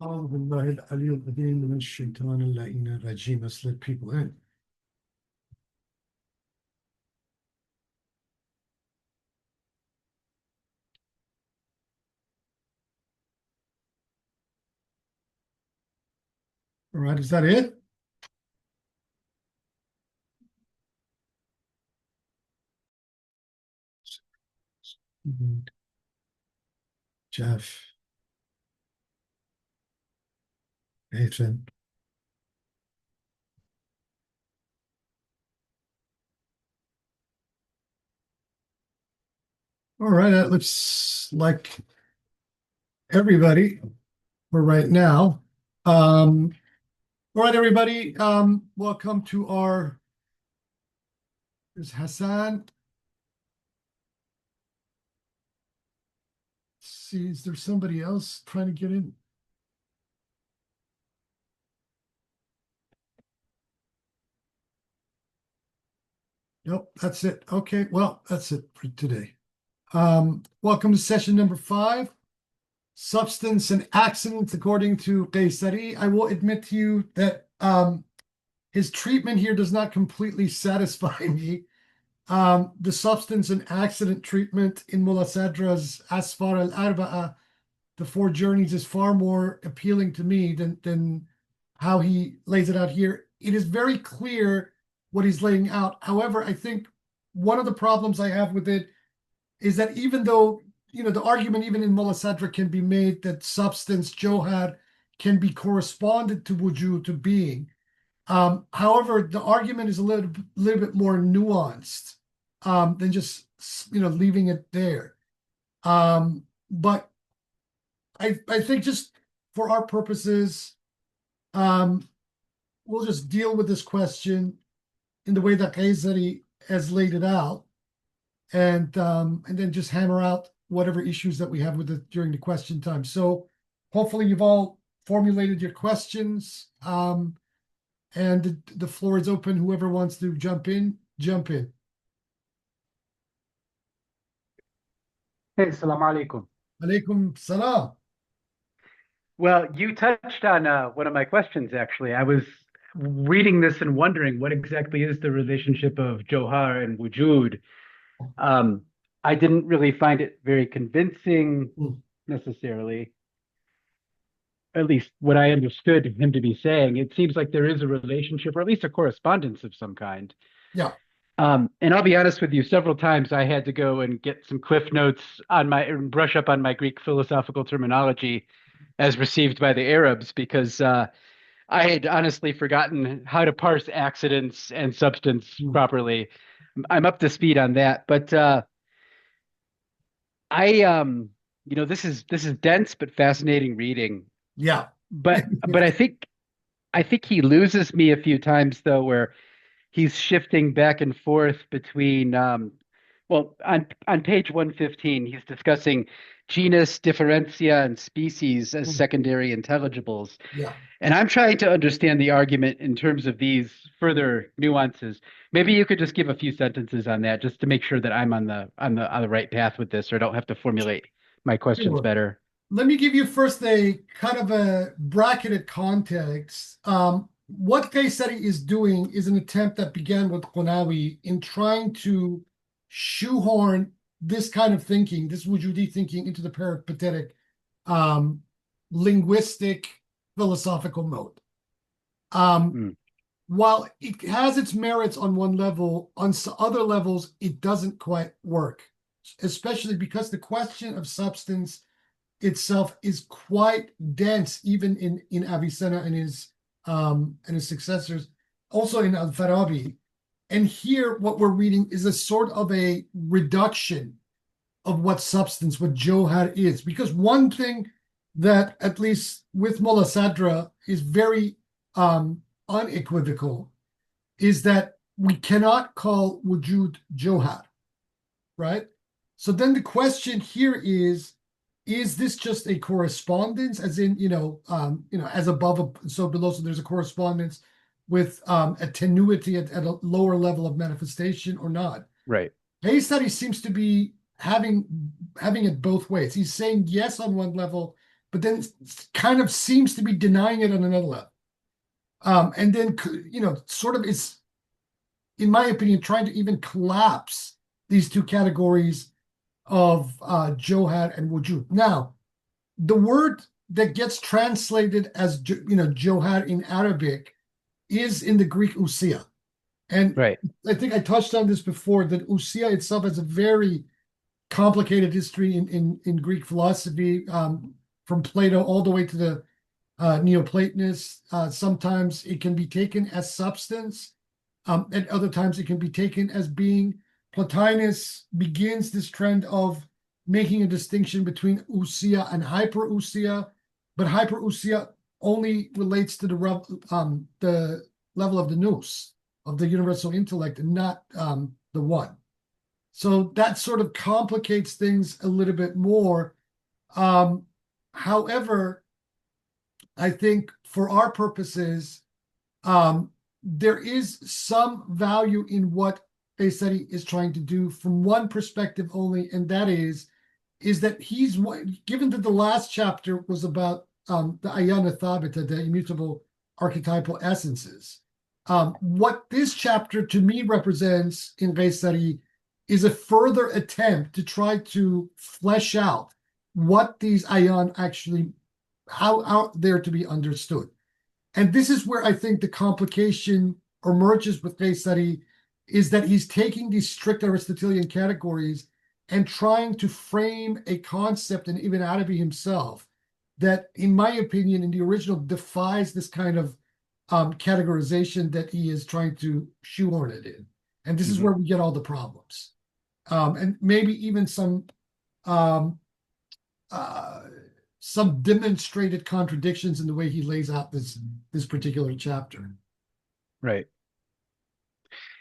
أعوذ بالله العلي العظيم من الشيطان اللعين الرجيم. Let's let people in. All right, is that it? Jeff, Nathan. All right, that looks like everybody for right now. All right, everybody. Welcome to our. Is Hassan? Let's see, is there somebody else trying to get in? Nope, that's it. Okay, well, that's it for today. Welcome to session number 5. Substance and accident according to Qaysari. I will admit to you that his treatment here does not completely satisfy me. The substance and accident treatment in Mullah Sadra's Asfar al-Arba'a, the 4 journeys, is far more appealing to me than how he lays it out here. It is very clear what he's laying out. However, I think one of the problems I have with it is that even though, the argument even in Mullah Sadra can be made that substance, Johad, can be corresponded to wujud, to being. However, the argument is a little bit more nuanced than just, leaving it there. But I think just for our purposes, we'll just deal with this question in the way that Qaysari has laid it out. And then just hammer out whatever issues that we have with it during the question time. So hopefully you've all formulated your questions, and the floor is open. Whoever wants to jump in, jump in. Hey, salam alaikum. Alaikum salam. Well, you touched on one of my questions, actually. I was reading this and wondering what exactly is the relationship of Johar and Wujud. Um, I didn't really find it very convincing necessarily, at least what I understood him to be saying. It seems like there is a relationship, or at least a correspondence of some kind. Yeah. And I'll be honest with you, several times I had to go and get some cliff notes on and brush up on my Greek philosophical terminology as received by the Arabs, because I had honestly forgotten how to parse accidents and substance properly. I'm up to speed on that, but this is dense but fascinating reading. Yeah. But I think he loses me a few times though, where he's shifting back and forth between well, on page 115 he's discussing genus, differentia, and species as secondary intelligibles. Yeah. And I'm trying to understand the argument in terms of these further nuances. Maybe you could just give a few sentences on that, just to make sure that I'm on the right path with this, or don't have to formulate my questions Sure. better. Let me give you first a kind of a bracketed context. What Qaysari is doing is an attempt that began with Qunawi in trying to shoehorn this kind of thinking, this wujudi thinking, into the peripatetic, um, linguistic, philosophical mode. Mm. While it has its merits on one level, on other levels, it doesn't quite work, especially because the question of substance itself is quite dense, even in Avicenna and his successors, also in Al-Farabi. And here, what we're reading is a sort of a reduction of what substance, what Johar is. Because one thing that, at least with Mullah Sadra, is very unequivocal is that we cannot call wujud Johar, right? So then the question here is this just a correspondence, as in, as above, so below, so there's a correspondence with a tenuity at a lower level of manifestation or not? Right. Hayes study seems to be having it both ways. He's saying yes on one level, but then kind of seems to be denying it on another level. And then, sort of is, in my opinion, trying to even collapse these two categories of Johad and Wujud. Now, the word that gets translated as Johad in Arabic is in the Greek ousia. And Right. I think I touched on this before, that ousia itself has a very complicated history in Greek philosophy, from Plato all the way to the Neoplatonists. Sometimes it can be taken as substance, and other times it can be taken as being. Plotinus begins this trend of making a distinction between ousia and hyperousia, but hyperousia only relates to the level of the nous, of the universal intellect, and not the one. So that sort of complicates things a little bit more. However, I think for our purposes, there is some value in what Qaysari is trying to do from one perspective only, and that is that he's, given that the last chapter was about the ayana thabita, the immutable archetypal essences. What this chapter to me represents in Qaysari is a further attempt to try to flesh out what these ayan actually, how they're to be understood. And this is where I think the complication emerges with Qaysari, is that he's taking these strict Aristotelian categories and trying to frame a concept in Ibn Arabi himself that, in my opinion, in the original defies this kind of categorization that he is trying to shoehorn it in. And this is where we get all the problems. And maybe even some demonstrated contradictions in the way he lays out this particular chapter. Right.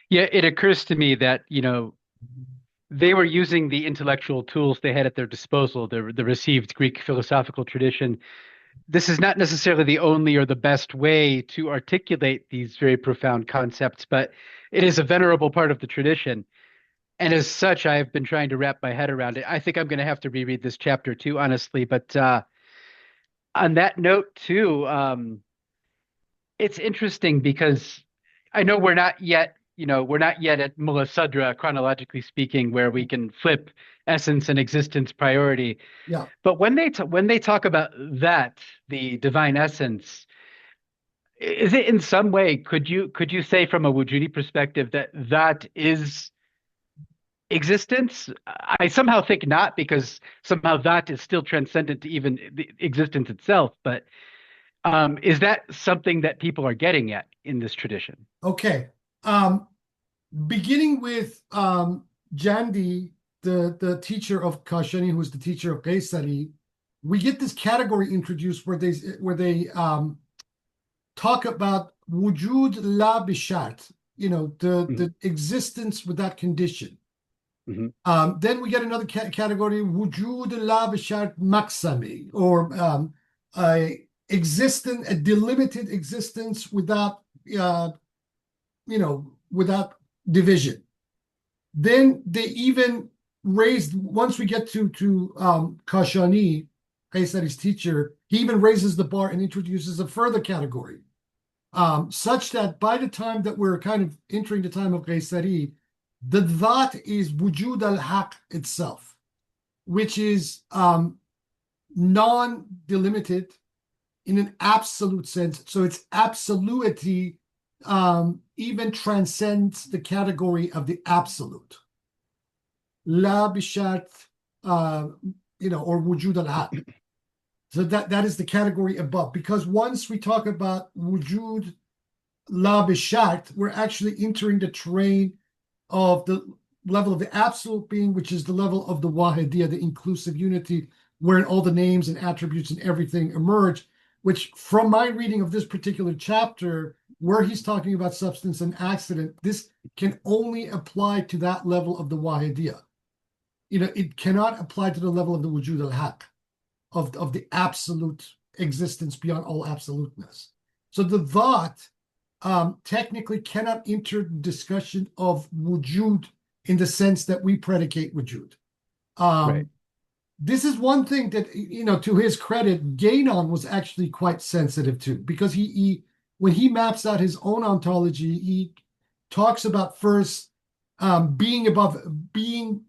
Yeah, it occurs to me that, they were using the intellectual tools they had at their disposal, the received Greek philosophical tradition. This is not necessarily the only or the best way to articulate these very profound concepts, but it is a venerable part of the tradition. And as such, I have been trying to wrap my head around it. I think I'm going to have to reread this chapter too, honestly. But on that note too, it's interesting because I know we're not yet at Mulla Sadra, chronologically speaking, where we can flip essence and existence priority. Yeah. But when they talk about that, the divine essence, is it in some way, could you say from a Wujudi perspective that is existence? I somehow think not, because somehow that is still transcendent to even the existence itself. But is that something that people are getting at in this tradition? Okay. Beginning with Jandi, the teacher of Kashani, who's the teacher of Qaysari, we get this category introduced where they talk about wujud la bishart, the existence without condition. Then we get another category, wujud la bishart maksami, or a delimited existence without without division. Then they even raised, once we get to Kashani, Qaysari's teacher, he even raises the bar and introduces a further category, such that by the time that we're kind of entering the time of Qaysari, the dhat is wujud al-haq itself, which is non-delimited in an absolute sense. So its absolutity even transcends the category of the absolute. La bishart, or wujud al-haq. So that is the category above, because once we talk about wujud la bishart, we're actually entering the terrain of the level of the absolute being, which is the level of the wahidiyya, the inclusive unity, wherein all the names and attributes and everything emerge, which, from my reading of this particular chapter, where he's talking about substance and accident, this can only apply to that level of the wahidiyya. It cannot apply to the level of the wujud al-haq, of the absolute existence beyond all absoluteness. So the dhat technically cannot enter the discussion of wujud in the sense that we predicate wujud. Right. this is one thing that, to his credit, Gainon was actually quite sensitive to, because he when he maps out his own ontology, he talks about first being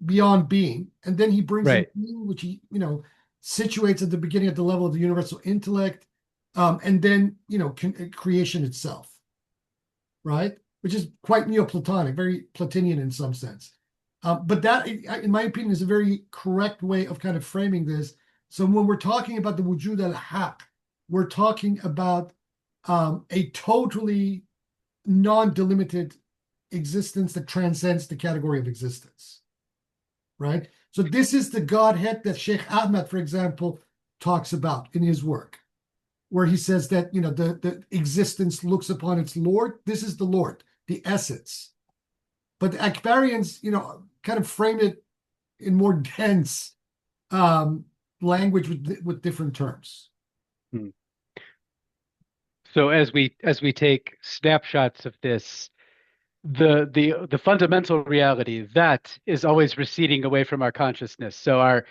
beyond being, and then he brings in Right. being, which he situates at the beginning at the level of the universal intellect, and then creation itself, right? Which is quite Neoplatonic, very Platinian in some sense. But that, in my opinion, is a very correct way of kind of framing this. So when we're talking about the wujud al-haq, we're talking about a totally non-delimited existence that transcends the category of existence, right? So this is the Godhead that Sheikh Ahmad, for example, talks about in his work, where he says that the existence looks upon its Lord. This is the Lord, the essence. But the Akbarians, kind of frame it in more dense language with different terms. Hmm. So as we take snapshots of this, the fundamental reality that is always receding away from our consciousness. So our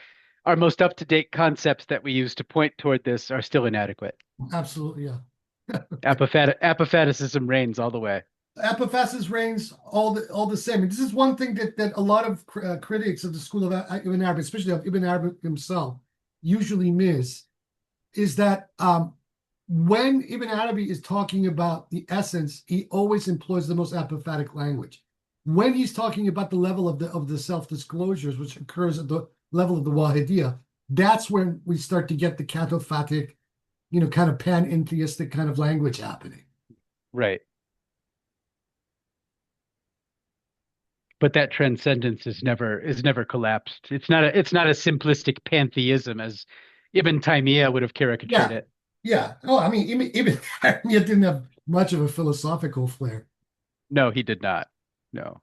most up-to-date concepts that we use to point toward this are still inadequate. Absolutely, yeah. Apophaticism reigns all the way. Apophasis reigns all the same. And this is one thing that a lot of critics of the school of Ibn Arabi, especially of Ibn Arabi himself, usually miss, is that when Ibn Arabi is talking about the essence, he always employs the most apophatic language. When he's talking about the level of the self-disclosures, which occurs at the level of the Wahidiyah, that's when we start to get the cataphatic, kind of panentheistic kind of language happening. Right. But that transcendence is never collapsed. It's not a simplistic pantheism as Ibn Taymiyyah would have caricatured Yeah, it. yeah. Oh, I mean, even Taymiyyah didn't have much of a philosophical flair. No, he did not. No,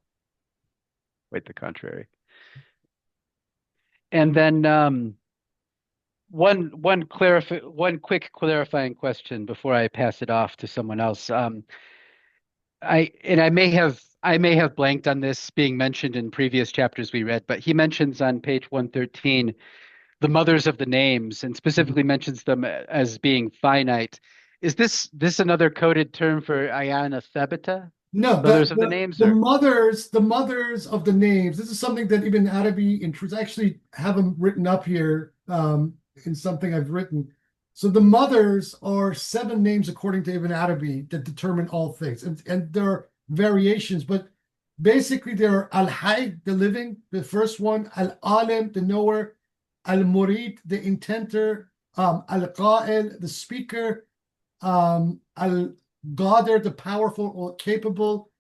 quite the contrary. And then one quick clarifying question before I pass it off to someone else. I may have blanked on this being mentioned in previous chapters we read, but he mentions on page 113 the mothers of the names and specifically mentions them as being finite. Is this another coded term for Ayana Thebita? No, Mothers of the names, the or mothers of the names. This is something that Ibn Arabi intrudes. I actually have them written up here in something I've written. So the mothers are 7 names according to Ibn Arabi that determine all things, and there are variations, but basically there are Al-Hayy, the living, the first one, Al-Alim, the knower, Al-Murid, the intenter, Al-Qa'il, the speaker, Al-Qadir, the powerful or capable,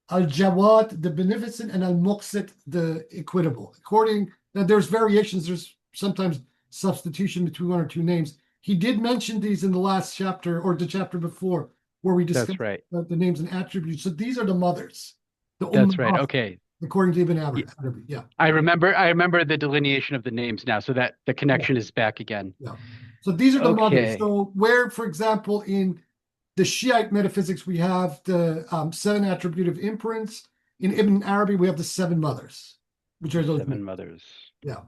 Al-Jawad, the beneficent, and Al-Muqsit, the equitable. Now there's variations, there's sometimes substitution between 1 or 2 names. He did mention these in the last chapter or the chapter before, where we discussed that's right. the names and attributes. So these are the mothers, the That's right. Ummahat, Okay. according to Ibn Y- Arabi. Yeah. I remember the delineation of the names now, so that the Yeah. connection is back again. Yeah. So these are the mothers. Okay. So where, for example, in the Shiite metaphysics, we have the 7 attributive imprints. In Ibn Arabi, we have the 7 mothers, which are those 7 names. mothers. Yeah.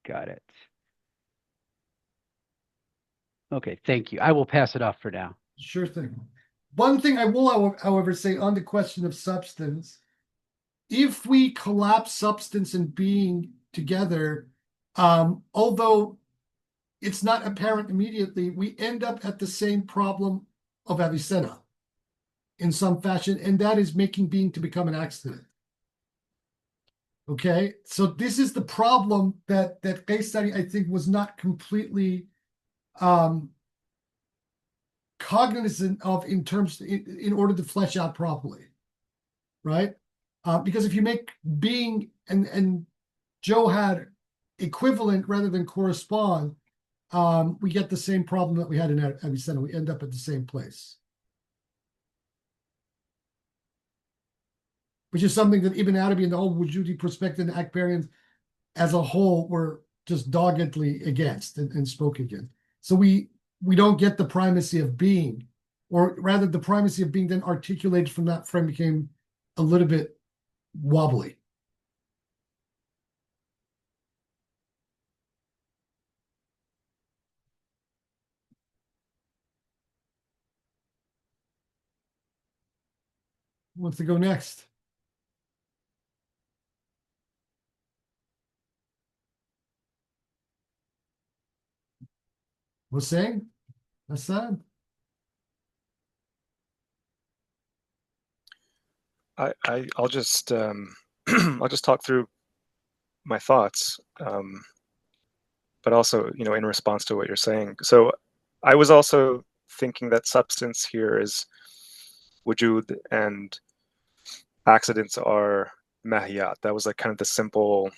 Got it. Okay, thank you. I will pass it off for now. Sure thing. One thing I will, however, say on the question of substance, if we collapse substance and being together, although it's not apparent immediately, we end up at the same problem of Avicenna in some fashion, and that is making being to become an accident. Okay, so this is the problem that Qaysari, I think, was not completely cognizant of in order to flesh out properly, right? Because if you make being and Joe had equivalent rather than correspond, we get the same problem that we had in Avicenna. We end up at the same place, which is something that Ibn Arabi and the whole Wujudi perspective and Akbarians as a whole were just doggedly against and spoke against. So we don't get the primacy of being, or rather the primacy of being then articulated from that frame became a little bit wobbly. wants to go next? Hussein? Hassan? I'll just I'll just talk through my thoughts, but also, in response to what you're saying. So I was also thinking that substance here is wujud and accidents are mahiyat. That was like kind of the simple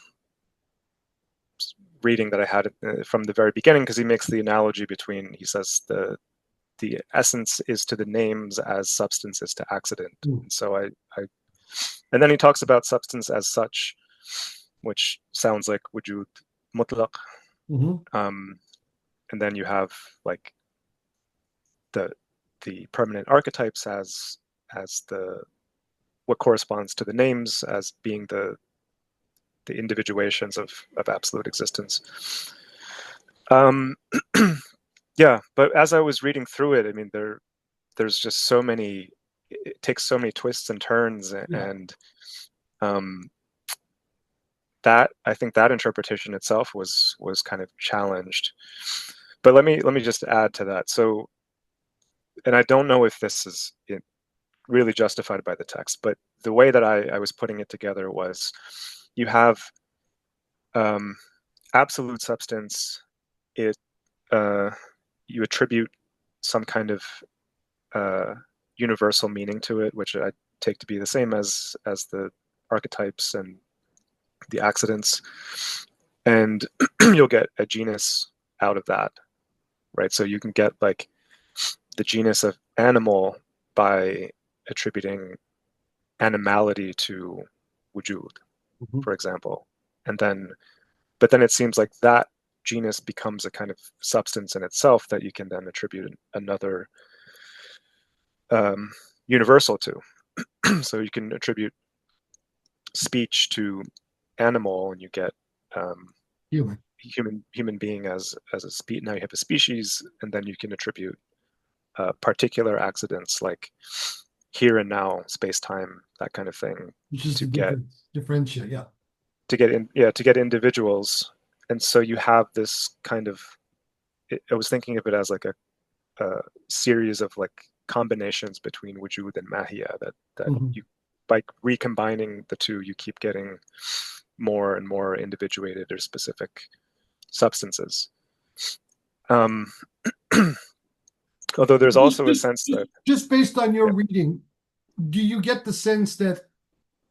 reading that I had from the very beginning, because he makes the analogy between, he says the essence is to the names as substance is to accident. And so and then he talks about substance as such, which sounds like wujud mutlaq. And then you have like the permanent archetypes as the what corresponds to the names as being the individuations of absolute existence. Yeah, but as I was reading through it, I mean, there's just so many. It takes so many twists and turns, and that, I think that interpretation itself was kind of challenged. But let me just add to that. So, and I don't know if this is really justified by the text, but the way that I was putting it together was, you have absolute substance. You attribute some kind of universal meaning to it, which I take to be the same as the archetypes and the accidents, and you'll get a genus out of that, right? So you can get like the genus of animal by attributing animality to wujud, for example, but then it seems like that genus becomes a kind of substance in itself that you can then attribute another universal to. So you can attribute speech to animal, and you get human being as a species. Now you have a species, and then you can attribute particular accidents like here and now, space time, that kind of thing, to get differentiate, to get individuals. And so you have this kind of, I was thinking of it as like a series of like combinations between wujud and mahia, that you, by recombining the two, you keep getting more and more individuated or specific substances. Although there's also a sense that, just based on your reading, do you get the sense that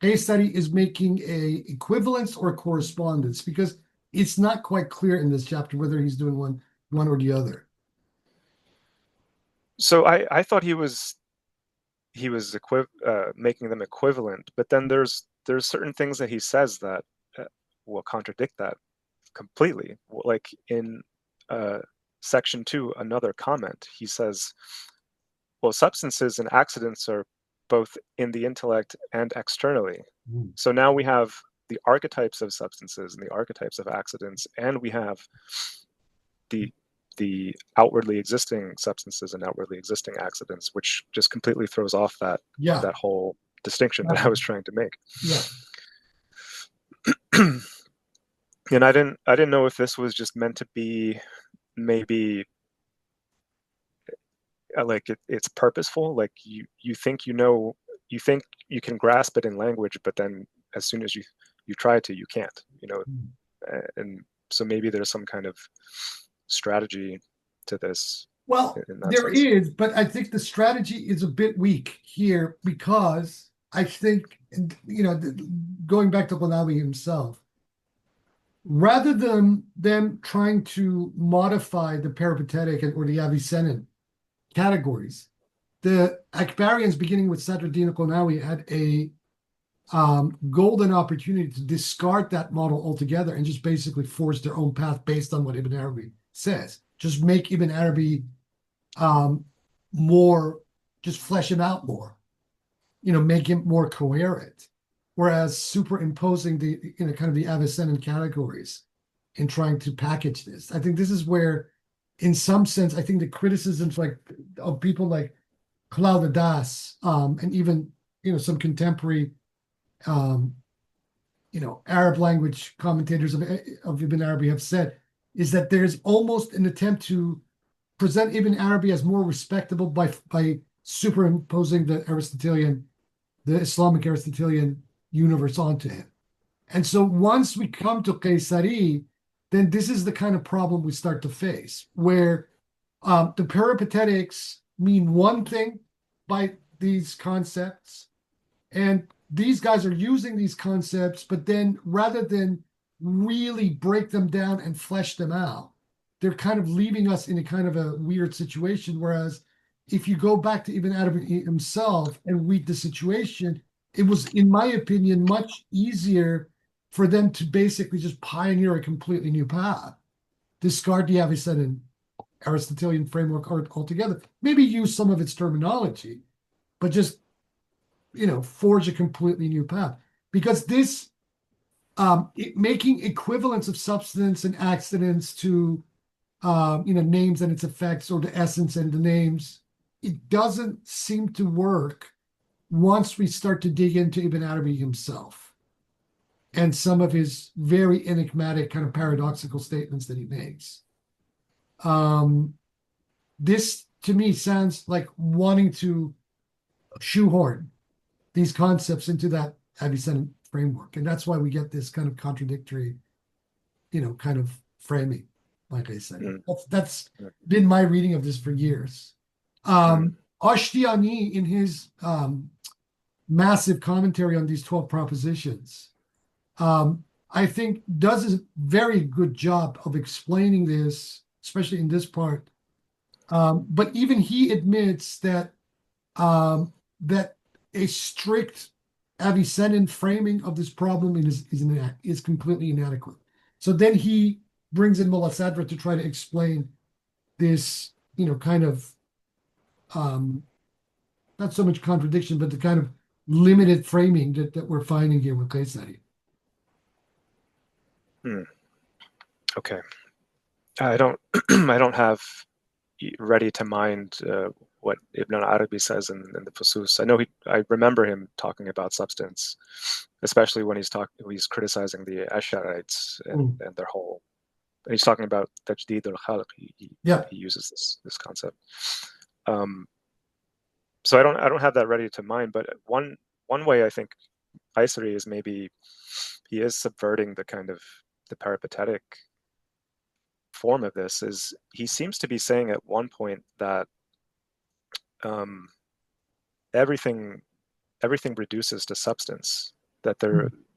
Qaysari is making a equivalence or correspondence? Because it's not quite clear in this chapter whether he's doing one or the other. So I thought he was making them equivalent, but then there's certain things that he says that will contradict that completely. Like in section 2, another comment, he says, well, substances and accidents are both in the intellect and externally. So now we have the archetypes of substances and the archetypes of accidents, and we have the outwardly existing substances and outwardly existing accidents, which just completely throws off that whole distinction that I was trying to make. And I didn't know if this was just meant to be maybe like it's purposeful, like you think you think you can grasp it in language, but then as soon as you try to, you can't, and so maybe there's some kind of strategy to this. Well, there is, but I think the strategy is a bit weak here, because I think, going back to Qanawi himself, rather than them trying to modify the peripatetic or the Avicennan categories, the Akbarians, beginning with Sadruddin Qanawi, had a golden opportunity to discard that model altogether and just basically force their own path based on what Ibn Arabi says. Just make Ibn Arabi more, just flesh him out more, make him more coherent. Whereas superimposing the, kind of the Avicennan categories and trying to package this, I think this is where, in some sense, I think the criticisms of people like Claude Das, and even some contemporary, Arab language commentators of Ibn Arabi have said, is that there's almost an attempt to present Ibn Arabi as more respectable by superimposing the Islamic Aristotelian universe onto him. And so once we come to Qaysari, then this is the kind of problem we start to face, where the peripatetics mean one thing by these concepts, and these guys are using these concepts, but then rather than really break them down and flesh them out, they're kind of leaving us in a kind of a weird situation. Whereas if you go back to Ibn Arabi himself and read the situation, it was, in my opinion, much easier for them to basically just pioneer a completely new path, discard the Avicennan Aristotelian framework altogether, maybe use some of its terminology, but just, forge a completely new path. Because this, making equivalence of substance and accidents to, names and its effects, or the essence and the names, it doesn't seem to work once we start to dig into Ibn Arabi himself and some of his very enigmatic, kind of paradoxical statements that he makes. This, to me, sounds like wanting to shoehorn these concepts into that Avicenna framework. And that's why we get this kind of contradictory, kind of framing, like I said. That's been my reading of this for years. Ashtiani, in his massive commentary on these 12 propositions, I think does a very good job of explaining this, especially in this part. But even he admits that that a strict Avicennan framing of this problem is completely inadequate. So then he brings in Mullah Sadra to try to explain this, kind of not so much contradiction, but the kind of limited framing that we're finding here with Qaysari. Okay. I don't I don't have ready to mind what Ibn Arabi says in the fusus. I remember him talking about substance, especially when he's criticizing the Ash'arites and their whole. And he's talking about tajdid al-khalq. He uses this concept. So I don't have that ready to mind. But one way I think Qaysari is maybe he is subverting the kind of the peripatetic form of this. Is he seems to be saying at one point that everything reduces to substance, that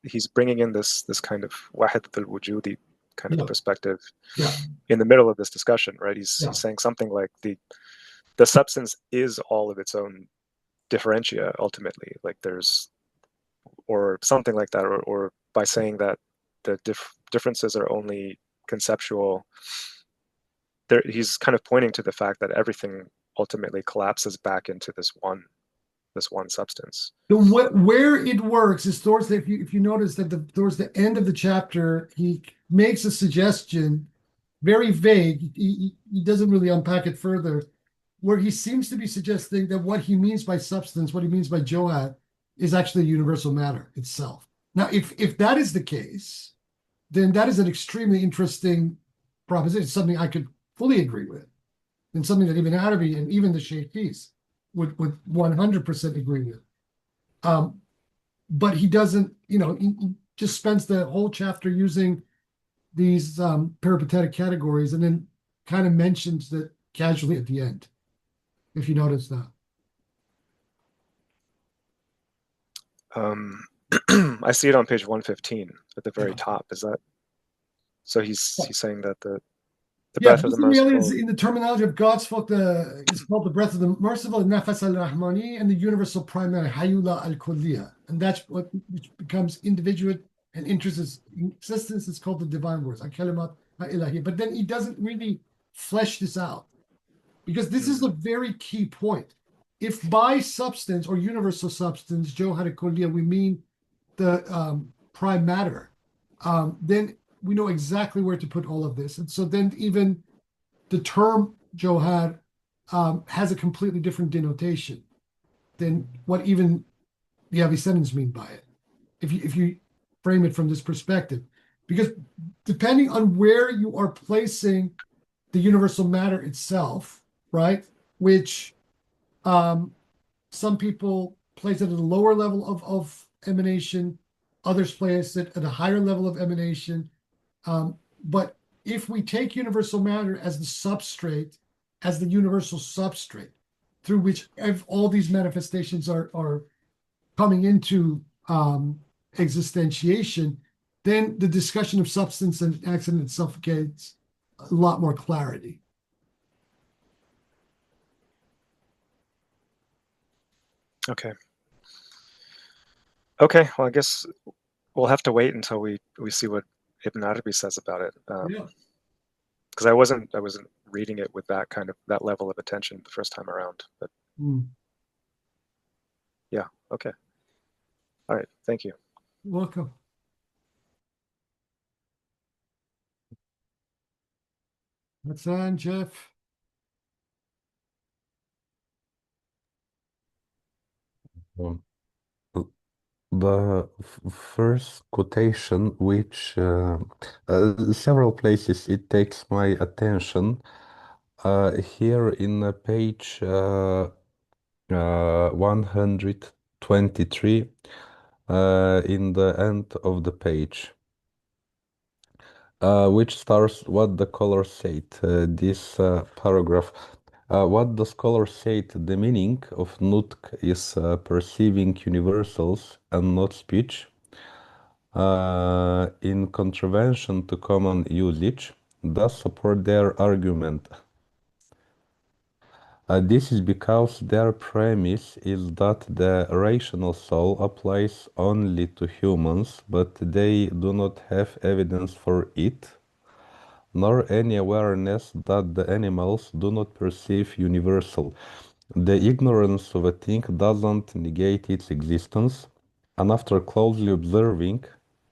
he's bringing in this kind of wahidat al-wujudi kind of perspective in the middle of this discussion, right? He's saying something like the substance is all of its own differentia ultimately, like or something like that, or by saying that the differences are only conceptual. He's kind of pointing to the fact that everything ultimately collapses back into this one substance. Where it works is towards the, if you notice that towards the end of the chapter, he makes a suggestion, very vague. He doesn't really unpack it further, where he seems to be suggesting that what he means by substance, what he means by Johad, is actually universal matter itself. Now, if that is the case, then that is an extremely interesting proposition, something I could fully agree with, and something that Ibn Arabi and even the Shaykhis would 100% agree with. But he doesn't, he just spends the whole chapter using these peripatetic categories and then kind of mentions that casually at the end, if you notice that. I see it on page 115 at the very top. Is that so? He's saying that the breath of the merciful, in the terminology of God's folk, it's called the breath of the merciful, nafas al-rahmani, and the universal primary, hayula al-kulliya, and that's which becomes individual and existence is called the divine words, al-kalimat al-ilahiyya. But then he doesn't really flesh this out, because this is a very key point. If by substance or universal substance, Johad al-kulliya, we mean the prime matter, then we know exactly where to put all of this. And so then even the term Johad has a completely different denotation than what even the Avicennians mean by it, if you frame it from this perspective. Because depending on where you are placing the universal matter itself, right, which some people place it at a lower level of emanation, others place it at a higher level of emanation. But if we take universal matter as the substrate, as the universal substrate through which all these manifestations are coming into existentiation, then the discussion of substance and accident itself gets a lot more clarity. Okay. Okay, well, I guess we'll have to wait until we see what Ibn Arabi says about it. Yeah. Because I wasn't reading it with that level of attention the first time around. But yeah, okay. All right, thank you. Welcome. What's on, Jeff? Um, The first quotation, which several places it takes my attention, here in page 123, in the end of the page, which starts what the scholar said, this paragraph. What the scholar said, the meaning of nutq is perceiving universals and not speech. In contravention to common usage, thus support their argument. This is because their premise is that the rational soul applies only to humans, but they do not have evidence for it, nor any awareness that the animals do not perceive universal. The ignorance of a thing doesn't negate its existence, and after closely observing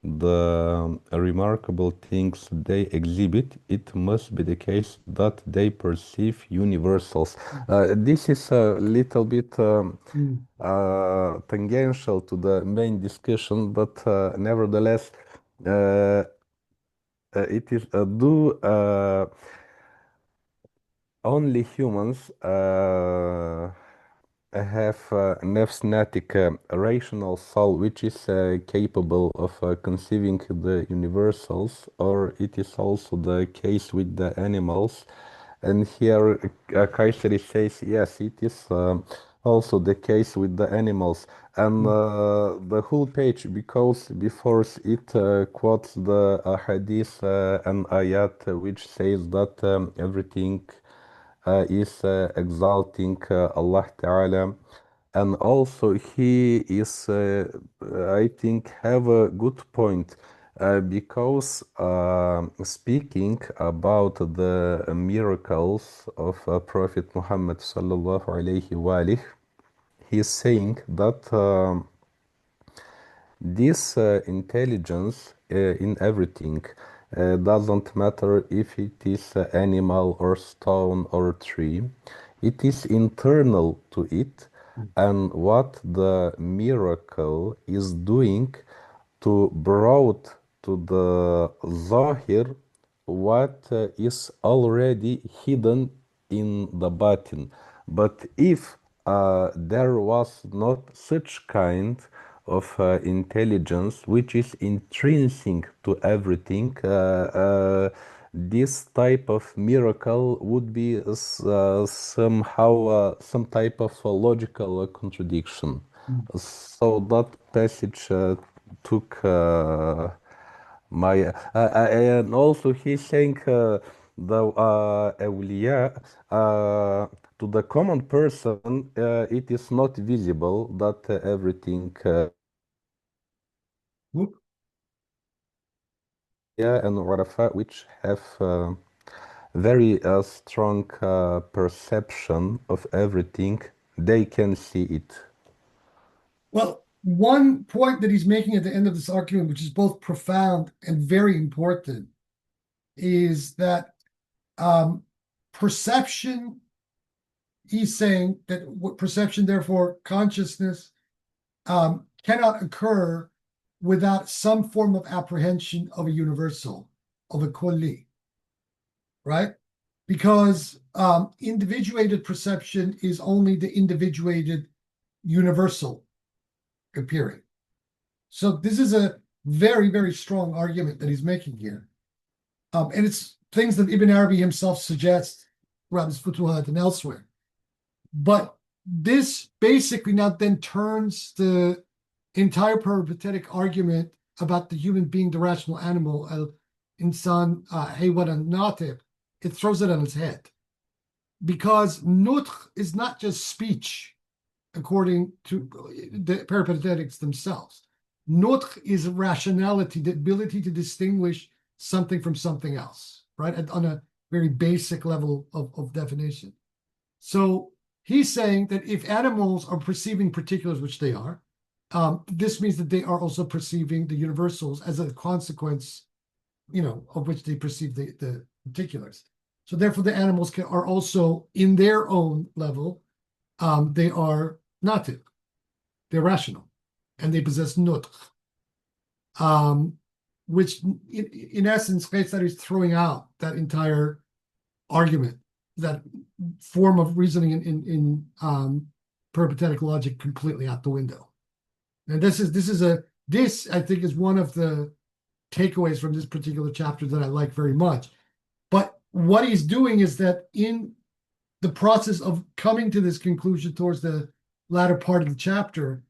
the remarkable things they exhibit, it must be the case that they perceive universals. This is a little bit tangential to the main discussion, but nevertheless, it is do only humans have a nefsnatic rational soul which is capable of conceiving the universals, or it is also the case with the animals. And here Qaysari says yes, it is also the case with the animals. And the whole page, because before it quotes the hadith and ayat which says that everything is exalting Allah Ta'ala. And also he is, I think, have a good point, because speaking about the miracles of Prophet Muhammad sallallahu alaihi wasallam, he is saying that this intelligence in everything doesn't matter if it is animal or stone or tree. It is internal to it, and what the miracle is doing to brought to the zahir what is already hidden in the batin. But if there was not such kind of intelligence which is intrinsic to everything, this type of miracle would be somehow some type of logical contradiction. So that passage took my and also he's saying the awliya, to the common person it is not visible that everything and Rafa, which have very strong perception of everything, they can see it. Well, one point that he's making at the end of this argument, which is both profound and very important, is that perception, he's saying that perception, therefore consciousness, cannot occur without some form of apprehension of a universal, of a kulli, right? Because individuated perception is only the individuated universal appearing. So this is a very, very strong argument that he's making here. And it's things that Ibn Arabi himself suggests around his Futuhat and elsewhere. But this basically now then turns the entire peripatetic argument about the human being, the rational animal, insan, haywan, natiq, it throws it on its head. Because nutq is not just speech, according to the peripatetics themselves. Nutq is rationality, the ability to distinguish something from something else, right? On a very basic level of definition. So he's saying that if animals are perceiving particulars, which they are, this means that they are also perceiving the universals as a consequence, of which they perceive the particulars. So therefore, the animals are also, in their own level, they are native, they're rational, and they possess nutq, which in essence, Qaysari is throwing out that entire argument, that form of reasoning in peripatetic logic completely out the window. And this I think is one of the takeaways from this particular chapter that I like very much. But what he's doing is that in the process of coming to this conclusion towards the latter part of the chapter,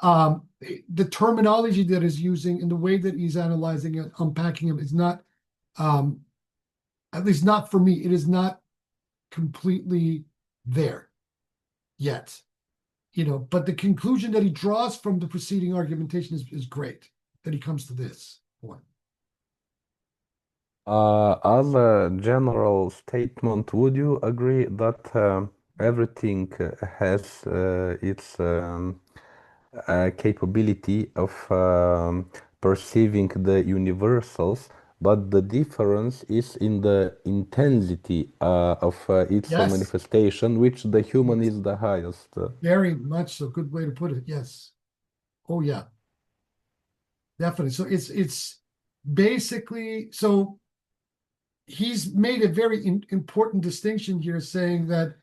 the terminology that he's using and the way that he's analyzing it, unpacking it, is not, at least not for me, it is not completely there yet. But the conclusion that he draws from the preceding argumentation is great, that he comes to this point. As a general statement, would you agree that everything has its capability of perceiving the universals, but the difference is in the intensity of its Yes. manifestation, which the human is the highest? Very much so. Good way to put it. Yes. Oh yeah. Definitely. So it's basically, so he's made a very important distinction here, saying that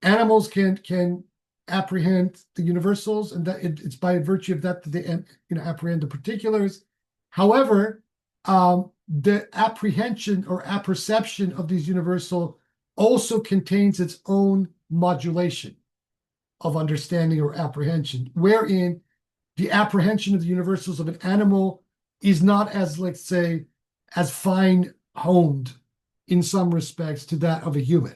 animals can apprehend the universals, and that it's by virtue of that they apprehend the particulars. However, the apprehension or apperception of these universal also contains its own modulation of understanding or apprehension, wherein the apprehension of the universals of an animal is not as, let's say, as fine-honed in some respects to that of a human.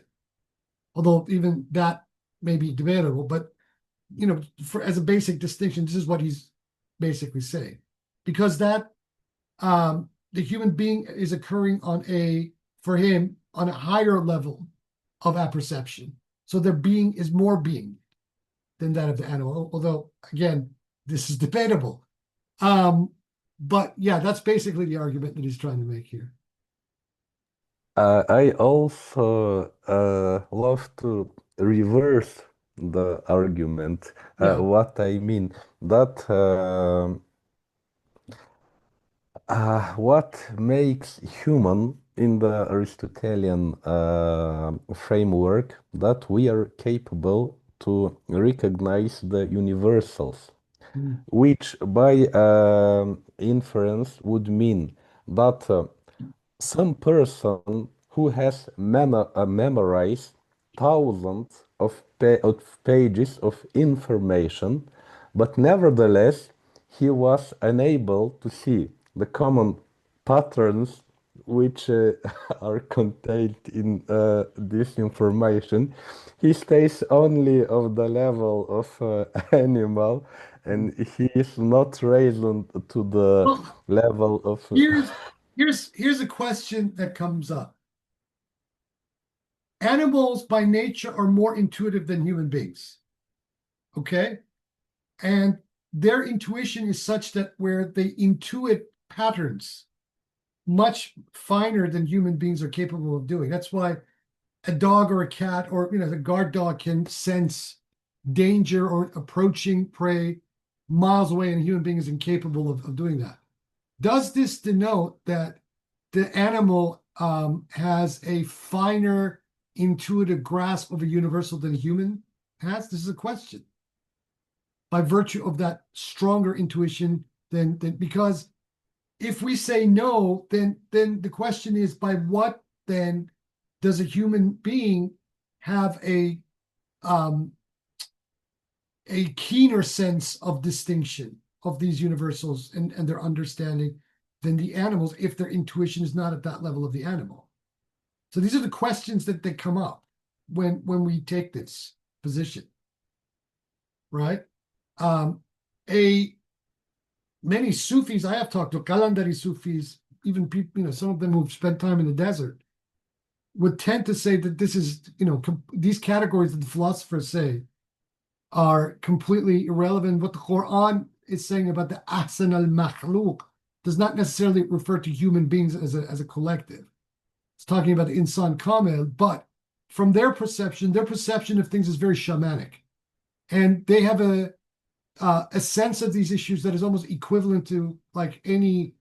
Although even that may be debatable, but as a basic distinction, this is what he's basically saying. Because that the human being is occurring for him, on a higher level of apperception. So their being is more being than that of the animal. Although, again, this is debatable. But yeah, that's basically the argument that he's trying to make here. I also love to reverse the argument. Yeah. What I mean, that what makes human in the Aristotelian framework, that we are capable to recognize the universals, which by inference would mean that some person who has memorized thousands of pages of information, but nevertheless he was unable to see the common patterns which are contained in this information. He stays only of the level of animal, and he is not raised to the level of Here's a question that comes up. Animals by nature are more intuitive than human beings. Okay? And their intuition is such that where they intuit patterns much finer than human beings are capable of doing. That's why a dog or a cat or the guard dog can sense danger or approaching prey miles away and a human being is incapable of doing that. Does this denote that the animal has a finer intuitive grasp of a universal than a human has? This is a question. By virtue of that stronger intuition than because if we say no, then the question is, by what then does a human being have a keener sense of distinction of these universals and their understanding than the animals, if their intuition is not at that level of the animal? So these are the questions that come up when we take this position, right? Many Sufis I have talked to, Qalandari Sufis, even people, some of them who've spent time in the desert, would tend to say that this is, these categories that the philosophers say are completely irrelevant. What the Quran is saying about the ahsan al-makhluq does not necessarily refer to human beings as a collective. It's talking about the insan kamil, but from their perception of things is very shamanic. And they have a sense of these issues that is almost equivalent to like any,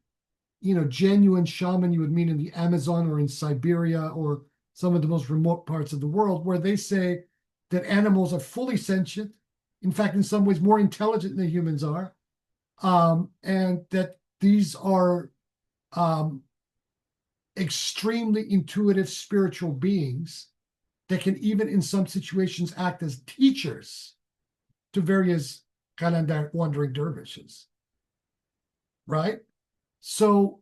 genuine shaman you would meet in the Amazon or in Siberia or some of the most remote parts of the world, where they say that animals are fully sentient, in fact, in some ways more intelligent than humans are, and that these are extremely intuitive spiritual beings that can even in some situations act as teachers to various Qalandar wandering dervishes, right? So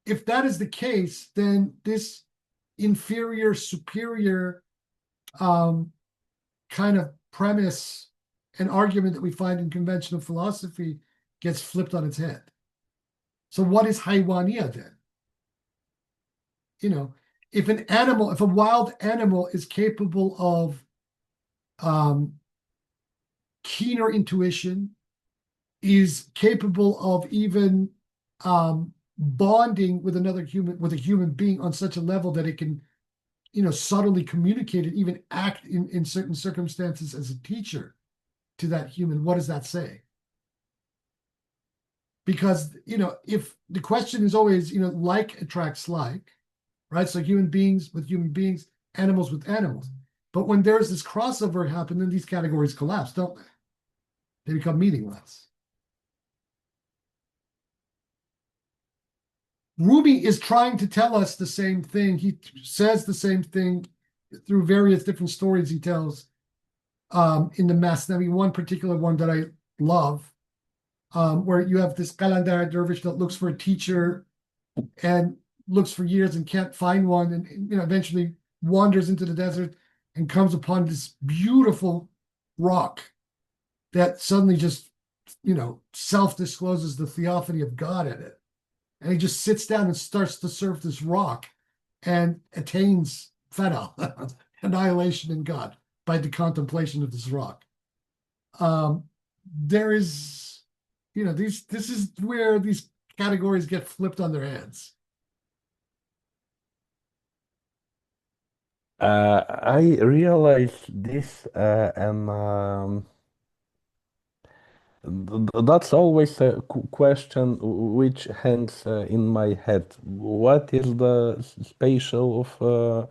if that is the case, then this inferior, superior kind of premise and argument that we find in conventional philosophy gets flipped on its head. So what is haywania then? If a wild animal is capable of keener intuition, is capable of even bonding with a human being on such a level that it can, subtly communicate and even act in certain circumstances as a teacher to that human, what does that say? Because, if the question is always, like attracts like, right? So human beings with human beings, animals with animals. But when there's this crossover happen, then these categories collapse, don't they? They become meaningless. Rumi is trying to tell us the same thing. He says the same thing through various different stories he tells in the Masnavi. One particular one that I love, where you have this Qalandar dervish that looks for a teacher and looks for years and can't find one, and eventually wanders into the desert and comes upon this beautiful rock that suddenly just self-discloses the theophany of God in it. And he just sits down and starts to surf this rock and attains fana, annihilation in God, by the contemplation of this rock. There is, this is where these categories get flipped on their heads. I realized this, and that's always a question which hangs in my head. What is the spatial of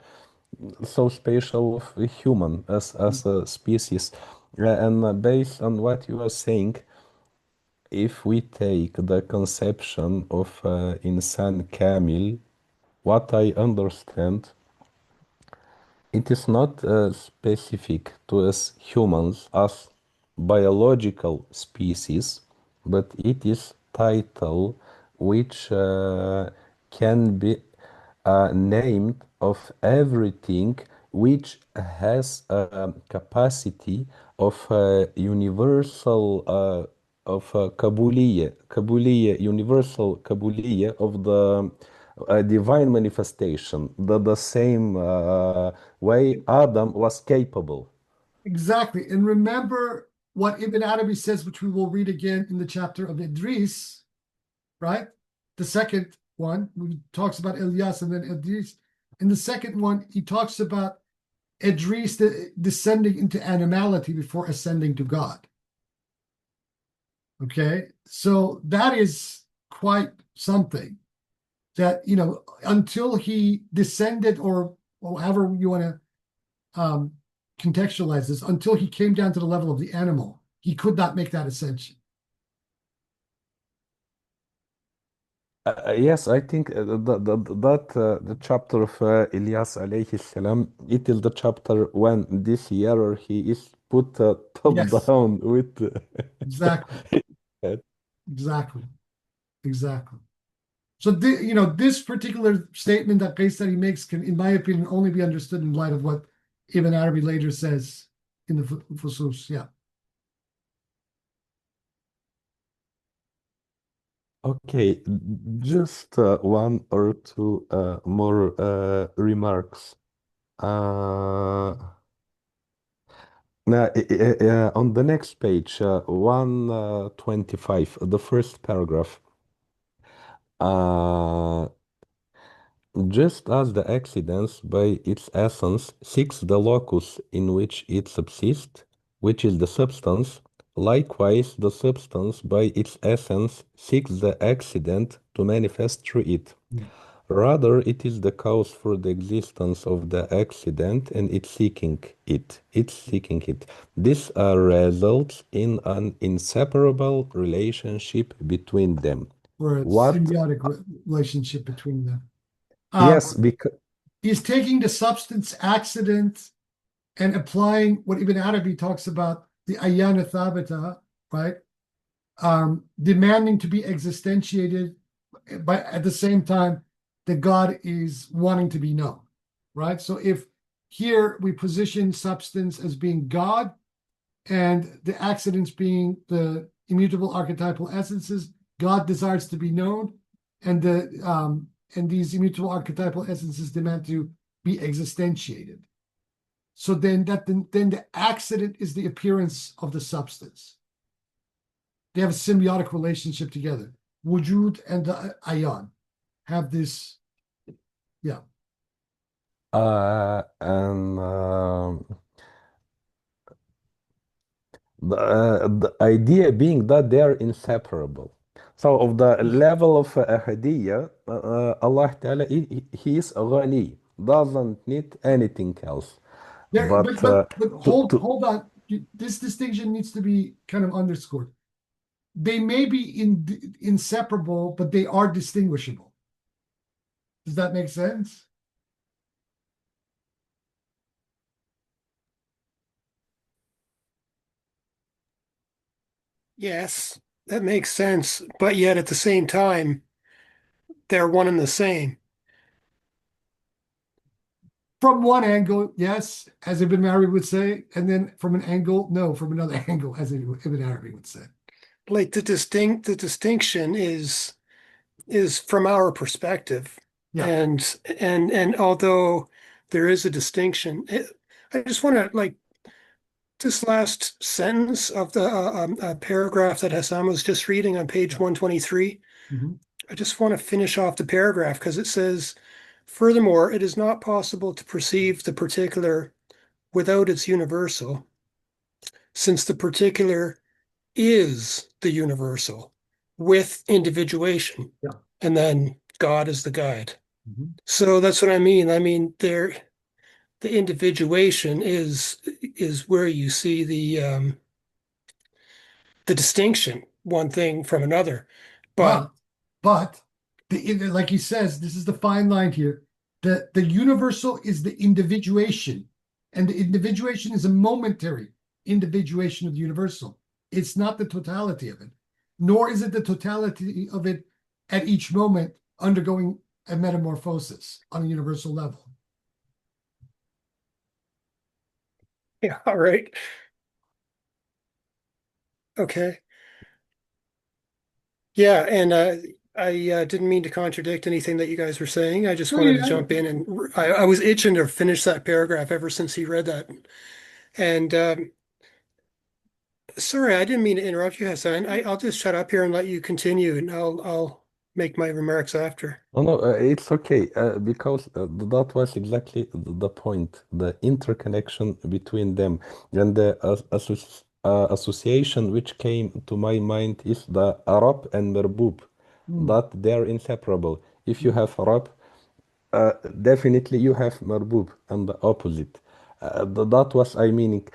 so spatial of a human as a species? And based on what you are saying, if we take the conception of insan kamil, what I understand, it is not specific to us humans as biological species, but it is title which can be named of everything which has a capacity of universal of Kabuliya, universal Kabuliya of the divine manifestation, the same way Adam was capable. Exactly. And remember what Ibn Arabi says, which we will read again in the chapter of Idris, right? The second one, he talks about Ilyas and then Idris. In the second one, he talks about Idris descending into animality before ascending to God. Okay, so that is quite something that, until he descended, or however you want to contextualize this, until he came down to the level of the animal, he could not make that ascension. Yes, I think the chapter of Ilyas alayhi salam, it is the chapter when this error he is put top Yes, down with. exactly, Uh, exactly, exactly. So, this particular statement that Qaysari makes can, in my opinion, only be understood in light of what Ibn Arabi later says in the fusus. Yeah. Okay, just one or two more remarks. Uh, Now, on the next page, 125, the first paragraph. Uh, just as the accidents by its essence seeks the locus in which it subsists, which is the substance, likewise the substance by its essence seeks the accident to manifest through it. Mm. Rather, it is the cause for the existence of the accident and it's seeking it. It's seeking it. This results in an inseparable relationship between them. Or a What? symbiotic relationship between them. Yes, because He's taking the substance accident and applying what Ibn Arabi talks about, the ayana thabita, right? Demanding to be existentiated, but at the same time, that God is wanting to be known, right? So if here we position substance as being God and the accidents being the immutable archetypal essences, God desires to be known, and these immutable archetypal essences demand to be existentiated. So then the accident is the appearance of the substance. They have a symbiotic relationship together. Wujud and the ayan have this, yeah. and the idea being that they are inseparable. So of the level of ahadiyya, Allah Ta'ala, he is ghani, doesn't need anything else. There, But but to, hold to hold on. This distinction needs to be kind of underscored. They may be inseparable, but they are distinguishable. Does that make sense? Yes, that makes sense. But yet at the same time, they're one and the same. From one angle, yes, as Ibn Arabi would say, and then from an angle, no, from another angle, as Ibn Arabi would say. Like the distinction is from our perspective. Yeah. And although there is a distinction, I just want to like this last sentence of the paragraph that Hassan was just reading on page 123. Mhm. I just want to finish off the paragraph because it says, furthermore, it is not possible to perceive the particular without its universal, since the particular is the universal with individuation. Yeah. And then God is the guide. Mhm. So that's what I mean. I mean, the individuation is where you see the distinction, one thing from another. But But like he says, this is the fine line here. The universal is the individuation, and the individuation is a momentary individuation of the universal. It's not the totality of it, nor is it the totality of it at each moment undergoing a metamorphosis on a universal level. yeah, all right. Okay. Yeah, and I didn't mean to contradict anything that you guys were saying. I just No, wanted to yeah, jump in, and I was itching to finish that paragraph ever since he read that. And sorry, I didn't mean to interrupt you, Hassan. I'll just shut up here and let you continue, and I'll make my remarks after. Oh no, it's okay because that was exactly the point, the interconnection between them, and association which came to my mind is the Arab and Merbub, that they're inseparable. If you have Arab, definitely you have Merbub and the opposite. That was I meaning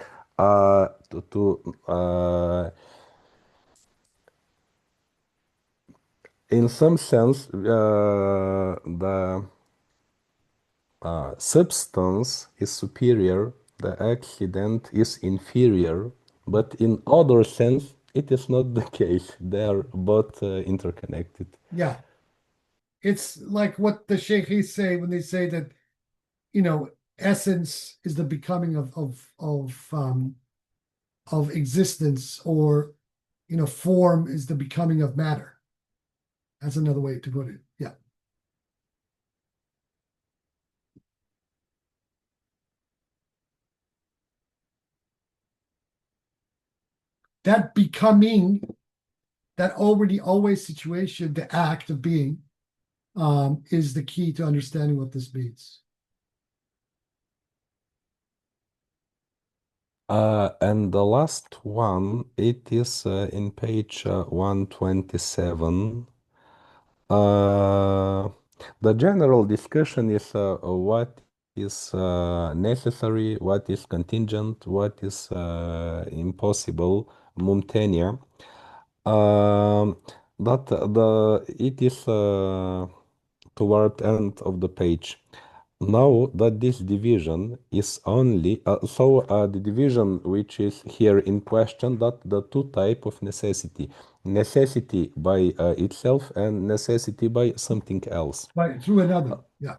in some sense the substance is superior, the accident is inferior, but in other sense, it is not the case. They are both interconnected. Yeah. It's like what the sheikhs say when they say that, essence is the becoming of existence, or form is the becoming of matter. That's another way to put it. Yeah. That becoming, that already always situation, the act of being, is the key to understanding what this means. And the last one, it is in page 127. The general discussion is what is necessary, what is contingent, what is impossible, mumtania. That it is toward end of the page. Now that this division is only the division which is here in question, that the two type of necessity by itself and necessity by something else. Through another. Yeah.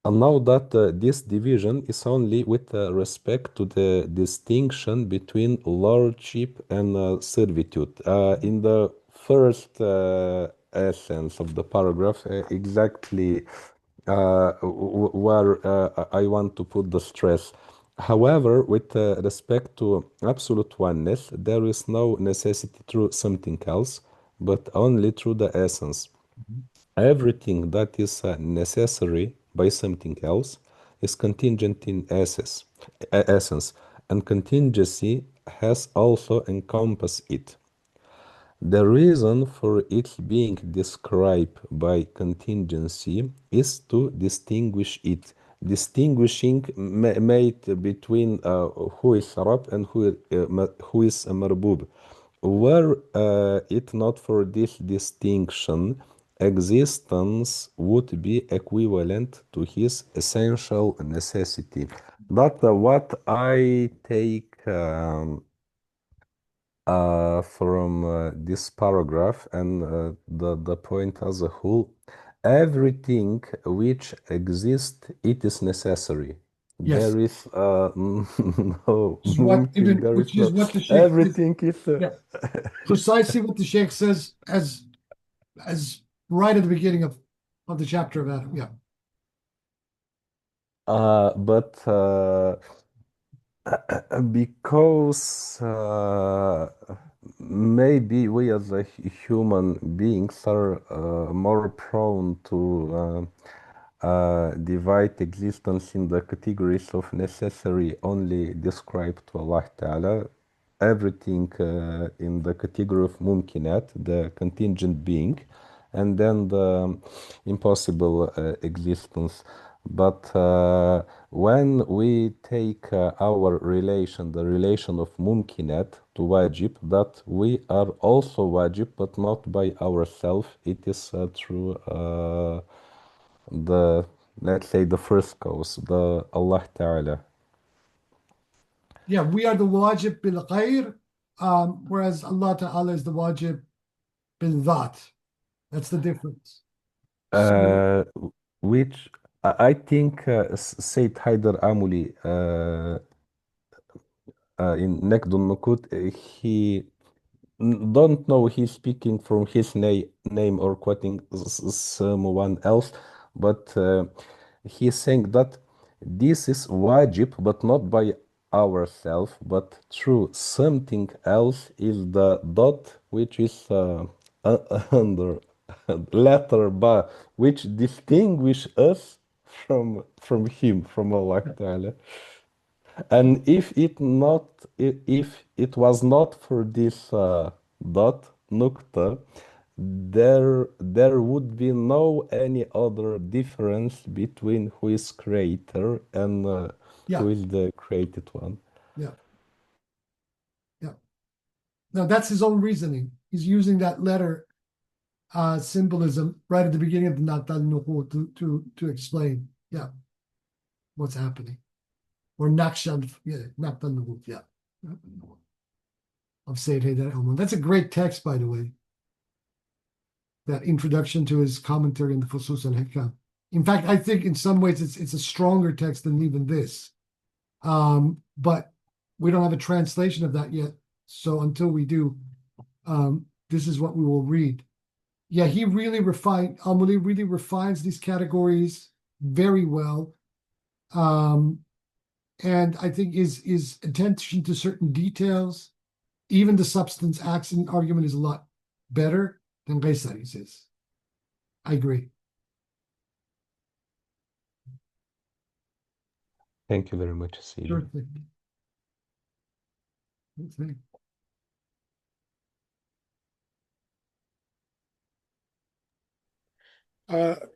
And now that this division is only with respect to the distinction between lordship and servitude. In the first essence of the paragraph, exactly where I want to put the stress. However, with respect to absolute oneness, there is no necessity through something else, but only through the essence. Everything that is necessary by something else is contingent in essence, and contingency has also encompassed it. The reason for its being described by contingency is to distinguish it, distinguishing made between who is Arab and who is a Marbub. Were it not for this distinction, existence would be equivalent to his essential necessity. That's what I take from this paragraph and the point as a whole. Everything which exists, it is necessary. Yes. There is no Which is what mumkin, there which is is no what the sheikh everything is yeah. Precisely what the sheikh says as right at the beginning of the chapter of Adam. Yeah. but because maybe we as a human beings are more prone to divide existence in the categories of necessary only described to Allah Ta'ala, everything in the category of mumkinat, the contingent being, and then the impossible existence. But when we take our relation, the relation of mumkinat to wajib, that we are also wajib, but not by ourselves. It is through the, let's say, the first cause, the Allah Ta'ala. Yeah, we are the wajib bil khair, whereas Allah Ta'ala is the wajib bil dhat. That's the difference. So, Which I think Sayyid Haider Amuli in Nekdun Nukut, he don't know he's speaking from his name or quoting someone else, but he's saying that this is wajib, but not by ourselves, but through something else is the dot, which is under letter ba, which distinguish us from him, from Allah Ta'ala. And if it was not for this dot nukta, there would be no any other difference between who is creator and who Yeah, is the created one. yeah, yeah. Now that's his own reasoning. He's using that letter symbolism right at the beginning of the Natan Nuhu to explain, yeah, what's happening. Or Nakshan, yeah, Natan Nuhu, yeah. Of Sayyid Haydar Elman. That's a great text, by the way. That introduction to his commentary in the Fusus and Hikam. In fact, I think in some ways it's a stronger text than even this. But we don't have a translation of that yet. So until we do, this is what we will read. Yeah, he really refined, Amuli really refines these categories very well. And I think his attention to certain details, even the substance accident argument is a lot better than Qaysari's is. I agree. Thank you very much, Siri. Sure thing. Okay.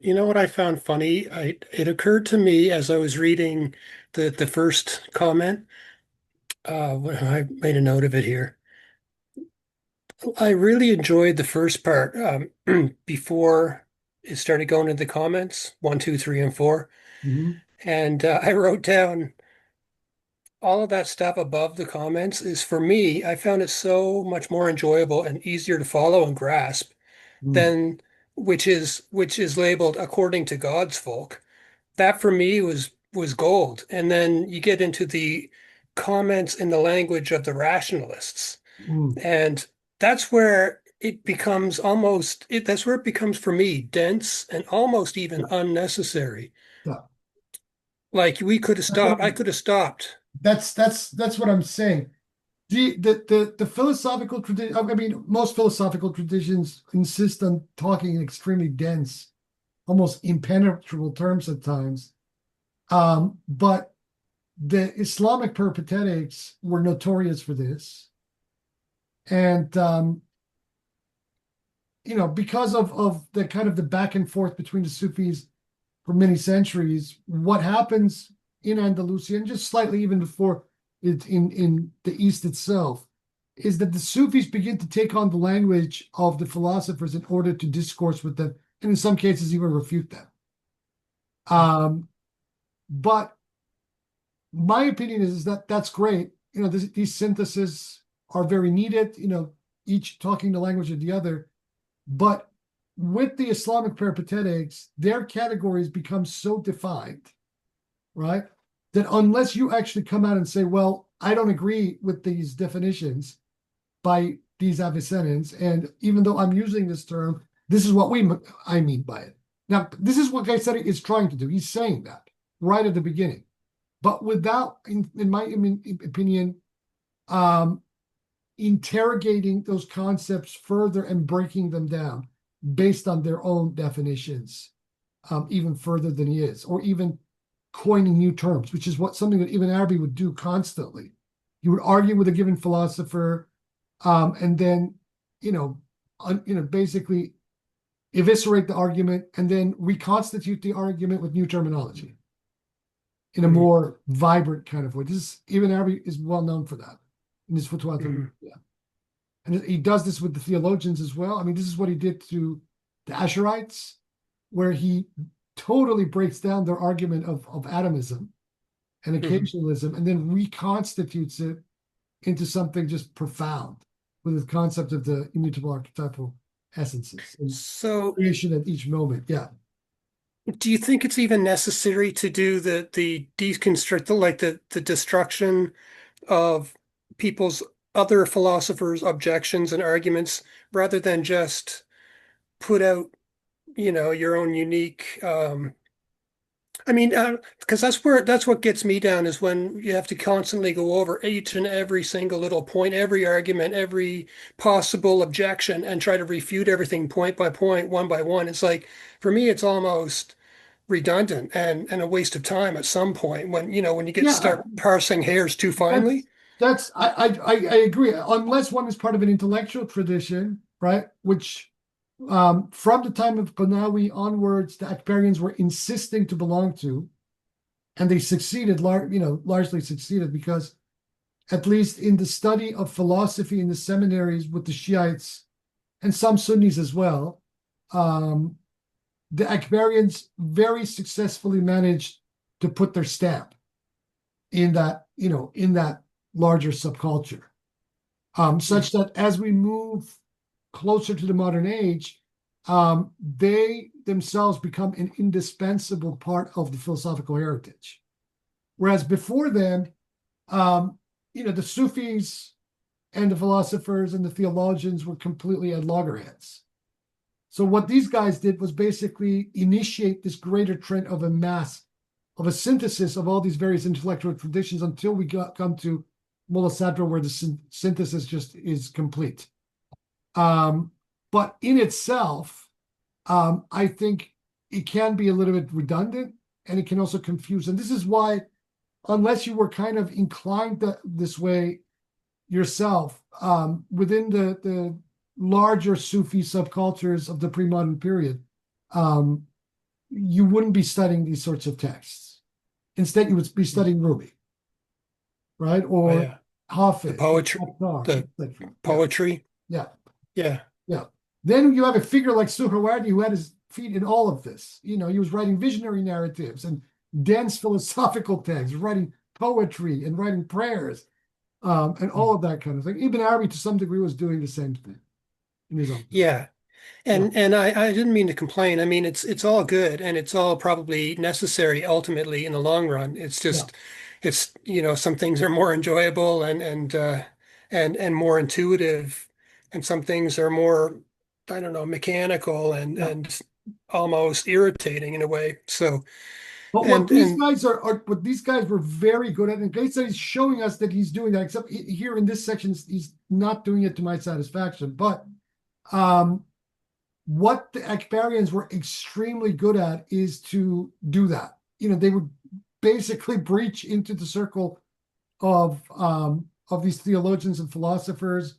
You know what I found funny? It occurred to me as I was reading the first comment. I made a note of it here. I really enjoyed the first part before it started going into the comments, 1, 2, 3, and 4. Mhm. And I wrote down all of that stuff above the comments is for me, I found it so much more enjoyable and easier to follow and grasp Mm. than which is labeled according to God's folk. That for me was gold. And then you get into the comments in the language of the rationalists. Mm. And that's where it becomes that's where it becomes for me dense and almost even unnecessary. Yeah. Like we could have stopped. I could have stopped. That's what I'm saying. The philosophical tradition, I mean, most philosophical traditions insist on talking in extremely dense, almost impenetrable terms at times. But the Islamic peripatetics were notorious for this. And because of the kind of the back and forth between the Sufis for many centuries, what happens in Andalusia and just slightly even before it in the East itself is that the Sufis begin to take on the language of the philosophers in order to discourse with them, and in some cases even refute them. But my opinion is that that's great. These syntheses are very needed. Each talking the language of the other. But with the Islamic peripatetics, their categories become so defined, right? That unless you actually come out and say, well, I don't agree with these definitions by these Avicennians, and even though I'm using this term, this is what I mean by it. Now, this is what Qaysari is trying to do. He's saying that right at the beginning, but without, in my opinion, interrogating those concepts further and breaking them down based on their own definitions, even further than he is, or even coining new terms, which is something that even Arabi would do constantly. He would argue with a given philosopher, and then, basically eviscerate the argument and then reconstitute the argument with new terminology in a more vibrant kind of way. Even Arabi is well known for that in his Fatwa. Yeah. And he does this with the theologians as well. I mean, this is what he did to the Asherites, where he totally breaks down their argument of atomism and occasionalism and then reconstitutes it into something just profound with the concept of the immutable archetypal essences. And So creation at each moment. Yeah. do you think it's even necessary to do the deconstruct, like the destruction of people's other philosophers' objections and arguments rather than just put out, your own unique because that's what gets me down is when you have to constantly go over each and every single little point, every argument, every possible objection, and try to refute everything point by point, one by one. It's like, for me, it's almost redundant and a waste of time at some point when, when you get Yeah, start parsing hairs too finely. I agree. Unless one is part of an intellectual tradition, right? Which from the time of Qanawi onwards, the Akbarians were insisting to belong to, and they succeeded, largely succeeded because at least in the study of philosophy in the seminaries with the Shiites and some Sunnis as well, the Akbarians very successfully managed to put their stamp in that, in that larger subculture, such that as we move closer to the modern age, they themselves become an indispensable part of the philosophical heritage. Whereas before then, the Sufis and the philosophers and the theologians were completely at loggerheads. So what these guys did was basically initiate this greater trend of a synthesis of all these various intellectual traditions until we come to Mulla Sadra, where the synthesis just is complete. But in itself, I think it can be a little bit redundant, and it can also confuse. And this is why, unless you were kind of inclined this way yourself, within the larger Sufi subcultures of the pre-modern period, you wouldn't be studying these sorts of texts. Instead, you would be studying Rumi, right? Or Hafiz, the poetry. Yeah. Yeah. Yeah. Then you have a figure like Suhrawardi who had his feet in all of this. He was writing visionary narratives and dense philosophical texts, writing poetry and writing prayers, and all of that kind of thing. Ibn Arabi, to some degree, was doing the same thing in his own. Yeah. And I didn't mean to complain. I mean, it's all good and it's all probably necessary ultimately in the long run. It's just, it's, some things are more enjoyable and more intuitive, and some things are more, I don't know, mechanical and almost irritating in a way. So, but what these guys what these guys were very good at, and Qaysari is showing us that he's doing that, except here in this section, he's not doing it to my satisfaction. But what the Akbarians were extremely good at is to do that. They would basically breach into the circle of these theologians and philosophers,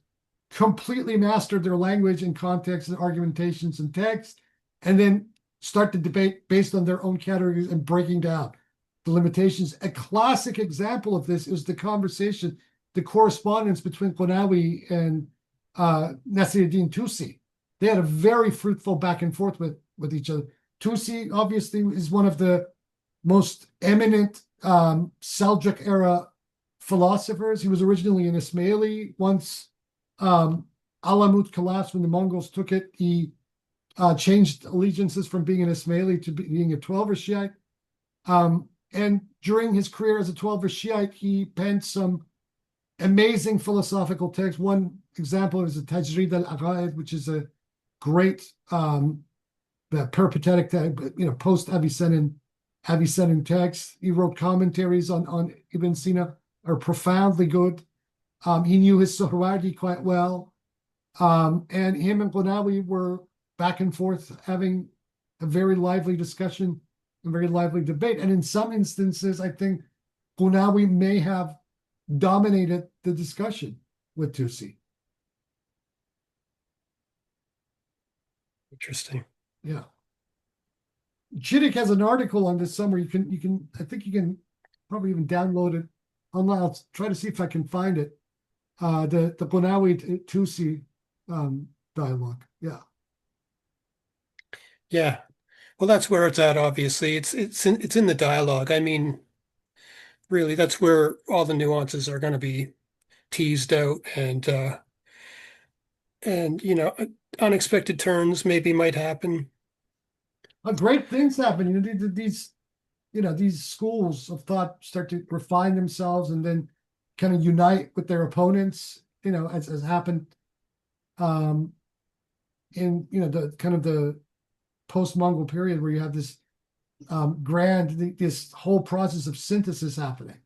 completely master their language and context and argumentations and text, and then start the debate based on their own categories and breaking down the limitations. A classic example of this is the conversation, the correspondence between Qanawi and Nasiruddin Tusi. They had a very fruitful back and forth with each other. Tusi obviously is one of the most eminent Seljuk era philosophers. He was originally an Ismaili. Once Alamut collapsed, when the Mongols took it, he changed allegiances from being an Ismaili to being a Twelver Shiite. And during his career as a Twelver Shiite, he penned some amazing philosophical texts. One example is the Tajrid al-Aqaid, which is a great peripatetic text, post Avicennan text. He wrote commentaries on Ibn Sina, are profoundly good. He knew his Suhrawardi quite well. And him and Qanawi were back and forth having a very lively discussion, a very lively debate. And in some instances, I think Qanawi may have dominated the discussion with Tusi. Interesting. Yeah. Chittick has an article on this somewhere. I think you can probably even download it online. I'll try to see if I can find it. The Qanawi Tusi dialogue. Yeah. Yeah. Well, that's where it's at, obviously. It's in the dialogue. I mean, really, that's where all the nuances are going to be teased out, and unexpected turns maybe might happen. Great things happen. These schools of thought start to refine themselves and then kind of unite with their opponents, as happened in the kind of the post-Mongol period, where you have this this whole process of synthesis happening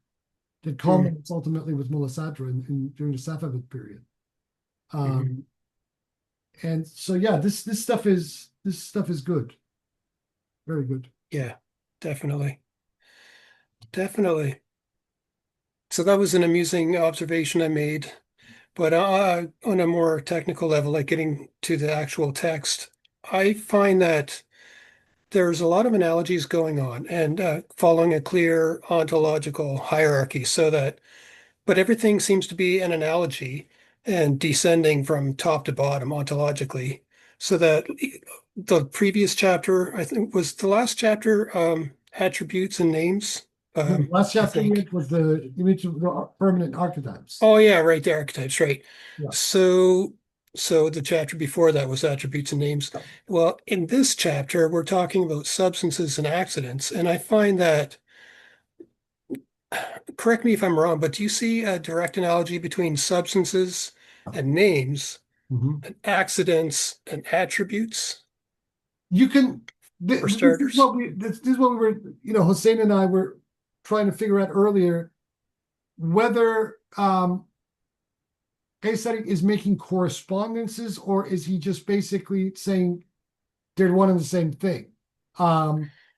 that culminates ultimately with Mulla Sadra during the Safavid period. And so, yeah, this stuff is good, very good. Yeah. definitely. Definitely. So that was an amusing observation I made. But on a more technical level, like getting to the actual text, I find that there's a lot of analogies going on and following a clear ontological hierarchy so that, but everything seems to be an analogy and descending from top to bottom ontologically. So that the previous chapter, I think was the last chapter, attributes and names. The last I chapter we think. had was the image of the permanent archetypes. Oh yeah, right, the archetypes, right. Yeah. So the chapter before that was attributes and names. Well, in this chapter, we're talking about substances and accidents, and I find that, correct me if I'm wrong, but do you see a direct analogy between substances and names, Mhm. and accidents and attributes, You can. for This is starters? this is what we were. Hossein and I were trying to figure out earlier whether Qaysari is making correspondences or is he just basically saying they're one and the same thing.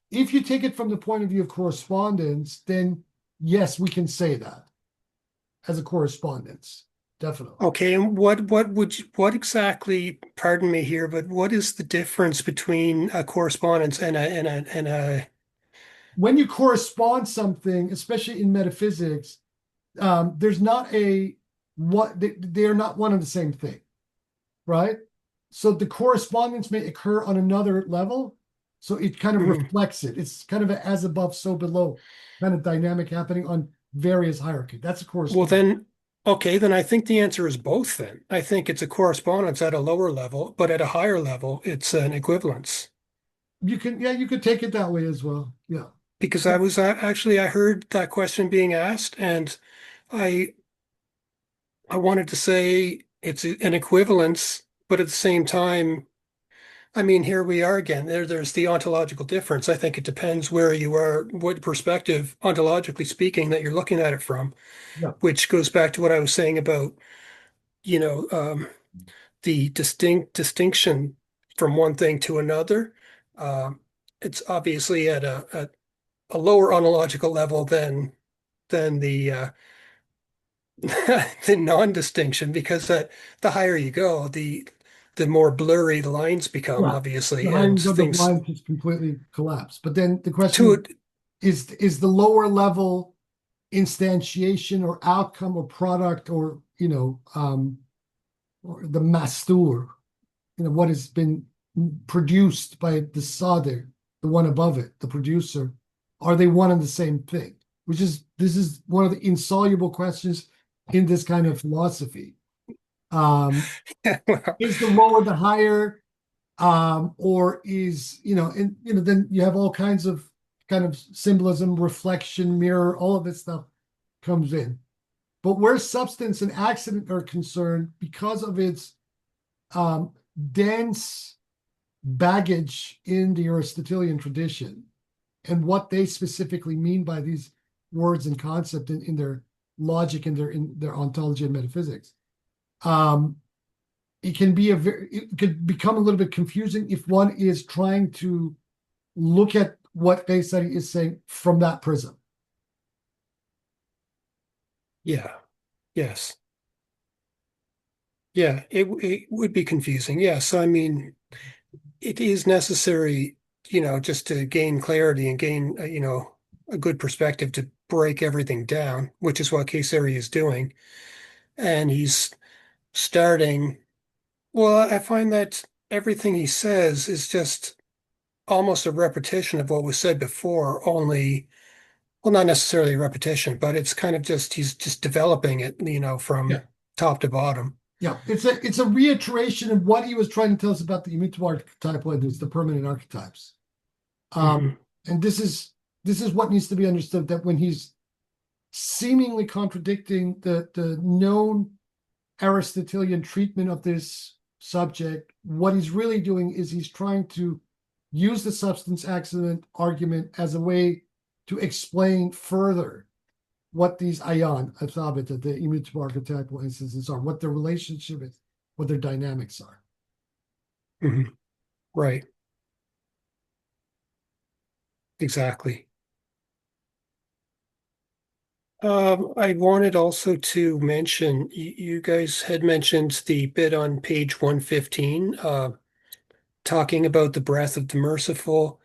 If you take it from the point of view of correspondence, then yes, we can say that as a correspondence, definitely. Okay, and what exactly, pardon me here, but what is the difference between a correspondence and a When you correspond something, especially in metaphysics, there's not a what they are not one and the same thing, right? So the correspondence may occur on another level, so it kind of Mhm. reflects it. It's kind of a as above, so below kind of dynamic happening on various hierarchy. That's a Well, correspondence. then, okay, then I think the answer is both then. I think it's a correspondence at a lower level, but at a higher level, it's an equivalence. You could take it that way as well. Yeah. Because I was actually, I heard that question being asked, and I I wanted to say it's an equivalence, but at the same time, I mean, here we are again. There's the ontological difference. I think it depends where you are, what perspective, ontologically speaking, that you're looking at it from, Yeah. which goes back to what I was saying about, you know, the distinction from one thing to another. Um, it's obviously at a lower ontological level than the the non-distinction, because the higher you go, the more blurry the lines become, Right. The obviously, higher and you go, the things line just completely collapse. But then the question to is the lower level instantiation or outcome or product or or the mastur, what has been produced by the Sadir, the one above it, the producer, are they one and the same thing? This is one of the insoluble questions in this kind of philosophy. well, Is the lower the higher, or is and then you have all kinds of kind of symbolism, reflection, mirror, all of this stuff comes in. But where substance and accident are concerned, because of its dense baggage in the Aristotelian tradition and what they specifically mean by these words and concept in their logic and in their ontology and metaphysics, it could become a little bit confusing if one is trying to look at what Qaysari is saying from that prism. yeah, yes, yeah, it would be confusing. Yeah, so I mean, it is necessary, just to gain clarity and gain, a good perspective to break everything down, which is what Qaysari is doing, and he's starting. Well, I find that everything he says is just almost a repetition of what was said before, only, well, not necessarily a repetition, but it's kind of just, he's just developing it, from Yeah. top to bottom. Yeah, it's a reiteration of what he was trying to tell us about the immutable archetypal entities, the permanent archetypes. Mhm. And this is what needs to be understood, that when he's seemingly contradicting the known Aristotelian treatment of this subject, what he's really doing is he's trying to use the substance accident argument as a way to explain further what these ayan, athabita, the immutable archetypal instances are, what their relationship is, what their dynamics are. Mhm. Right. Exactly. I wanted also to mention, you guys had mentioned the bit on page 115, talking about the breath of the merciful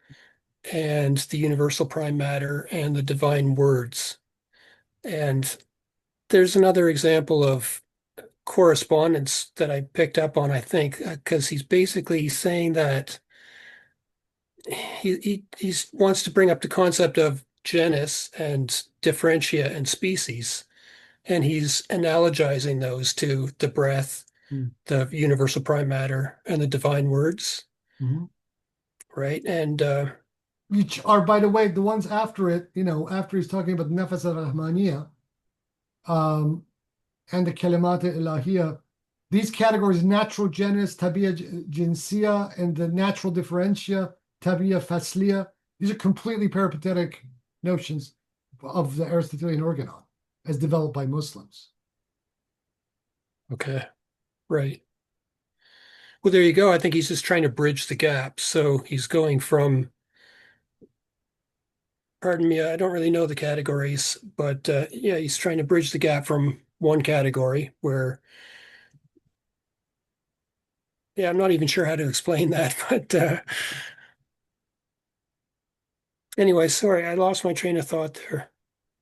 and the universal prime matter and the divine words. And there's another example of correspondence that I picked up on, I think, because he's basically saying that he wants to bring up the concept of genus and differentia and species, and he's analogizing those to the breath, the universal prime matter, and the divine words, Mhm. right? And Which are, by the way, the ones after it, after he's talking about nafas al-rahmaniyah, and the kalimat ilahiyah, these categories, natural genus, tabiya jinsiya, and the natural differentia, tabiya fasliya, these are completely peripatetic notions of the Aristotelian organon as developed by Muslims. okay, right. Well, there you go. I think he's just trying to bridge the gap. So he's going from, pardon me, I don't really know the categories, but yeah, he's trying to bridge the gap from one category where, yeah, I'm not even sure how to explain that, but anyway, sorry, I lost my train of thought there.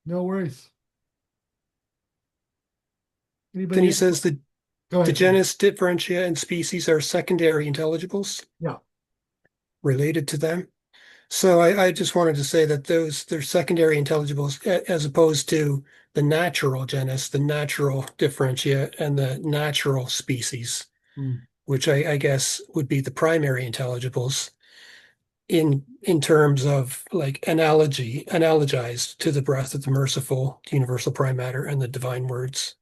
No worries. Then Anybody he else? says that Go the ahead. genus, differentia, and species are secondary intelligibles Yeah. related to them. So I just wanted to say that they're secondary intelligibles as opposed to the natural genus, the natural differentia, and the natural species, which I guess would be the primary intelligibles in terms of like analogized to the breath of the merciful, the universal prime matter, and the divine words.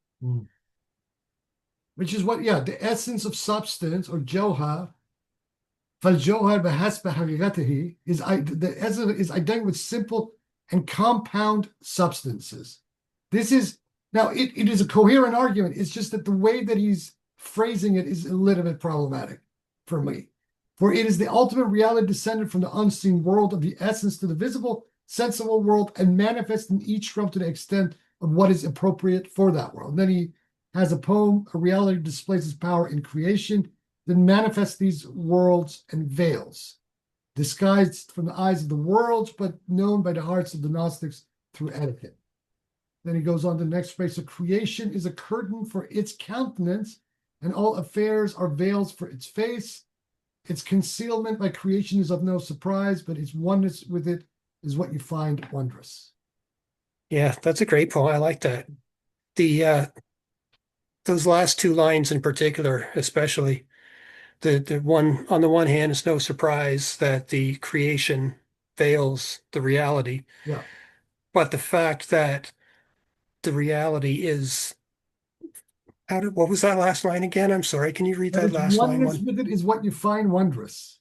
Which is what, the essence of substance, or johar, فالجوهر بحسب حقيقته, the essence is identical with simple and compound substances. This is, now it is a coherent argument. It's just that the way that he's phrasing it is a little bit problematic for me. For it is the ultimate reality descended from the unseen world of the essence to the visible, sensible world, and manifest in each realm to the extent of what is appropriate for that world. And then he has a poem, a reality displays its power in creation, then manifests these worlds and veils, disguised from the eyes of the worlds, but known by the hearts of the Gnostics through etiquette. Then he goes on to the next phrase. So creation is a curtain for its countenance, and all affairs are veils for its face. Its concealment by creation is of no surprise, but its oneness with it is what you find wondrous. Yeah, that's a great poem. I like that. The those last two lines in particular, especially the one on the one hand, it's no surprise that the creation veils the reality. Yeah. But the fact that the reality is what was that last line again? I'm sorry. Can you read But that its last line oneness one? with it is what you find wondrous.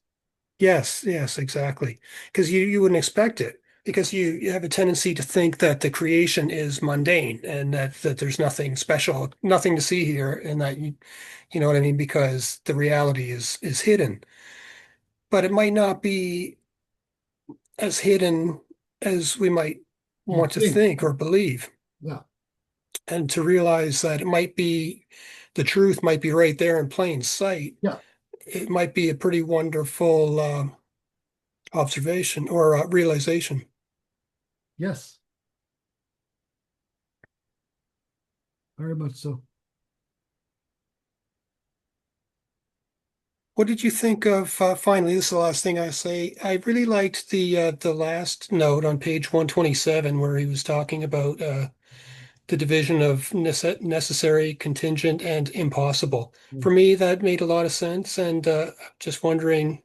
Yes, exactly. Because you wouldn't expect it. Because you have a tendency to think that the creation is mundane and that there's nothing special, nothing to see here, and that you know what I mean, because the reality is hidden. But it might not be as hidden as we might You want to think. think or believe. Yeah. And to realize that it might be the truth might be right there in plain sight. Yeah. It might be a pretty wonderful observation or realization. Yes. Very much so. What did you think of, finally, this is the last thing I say. I really liked the last note on page 127 where he was talking about the division of necessary, contingent, and impossible. For me, that made a lot of sense. And just wondering,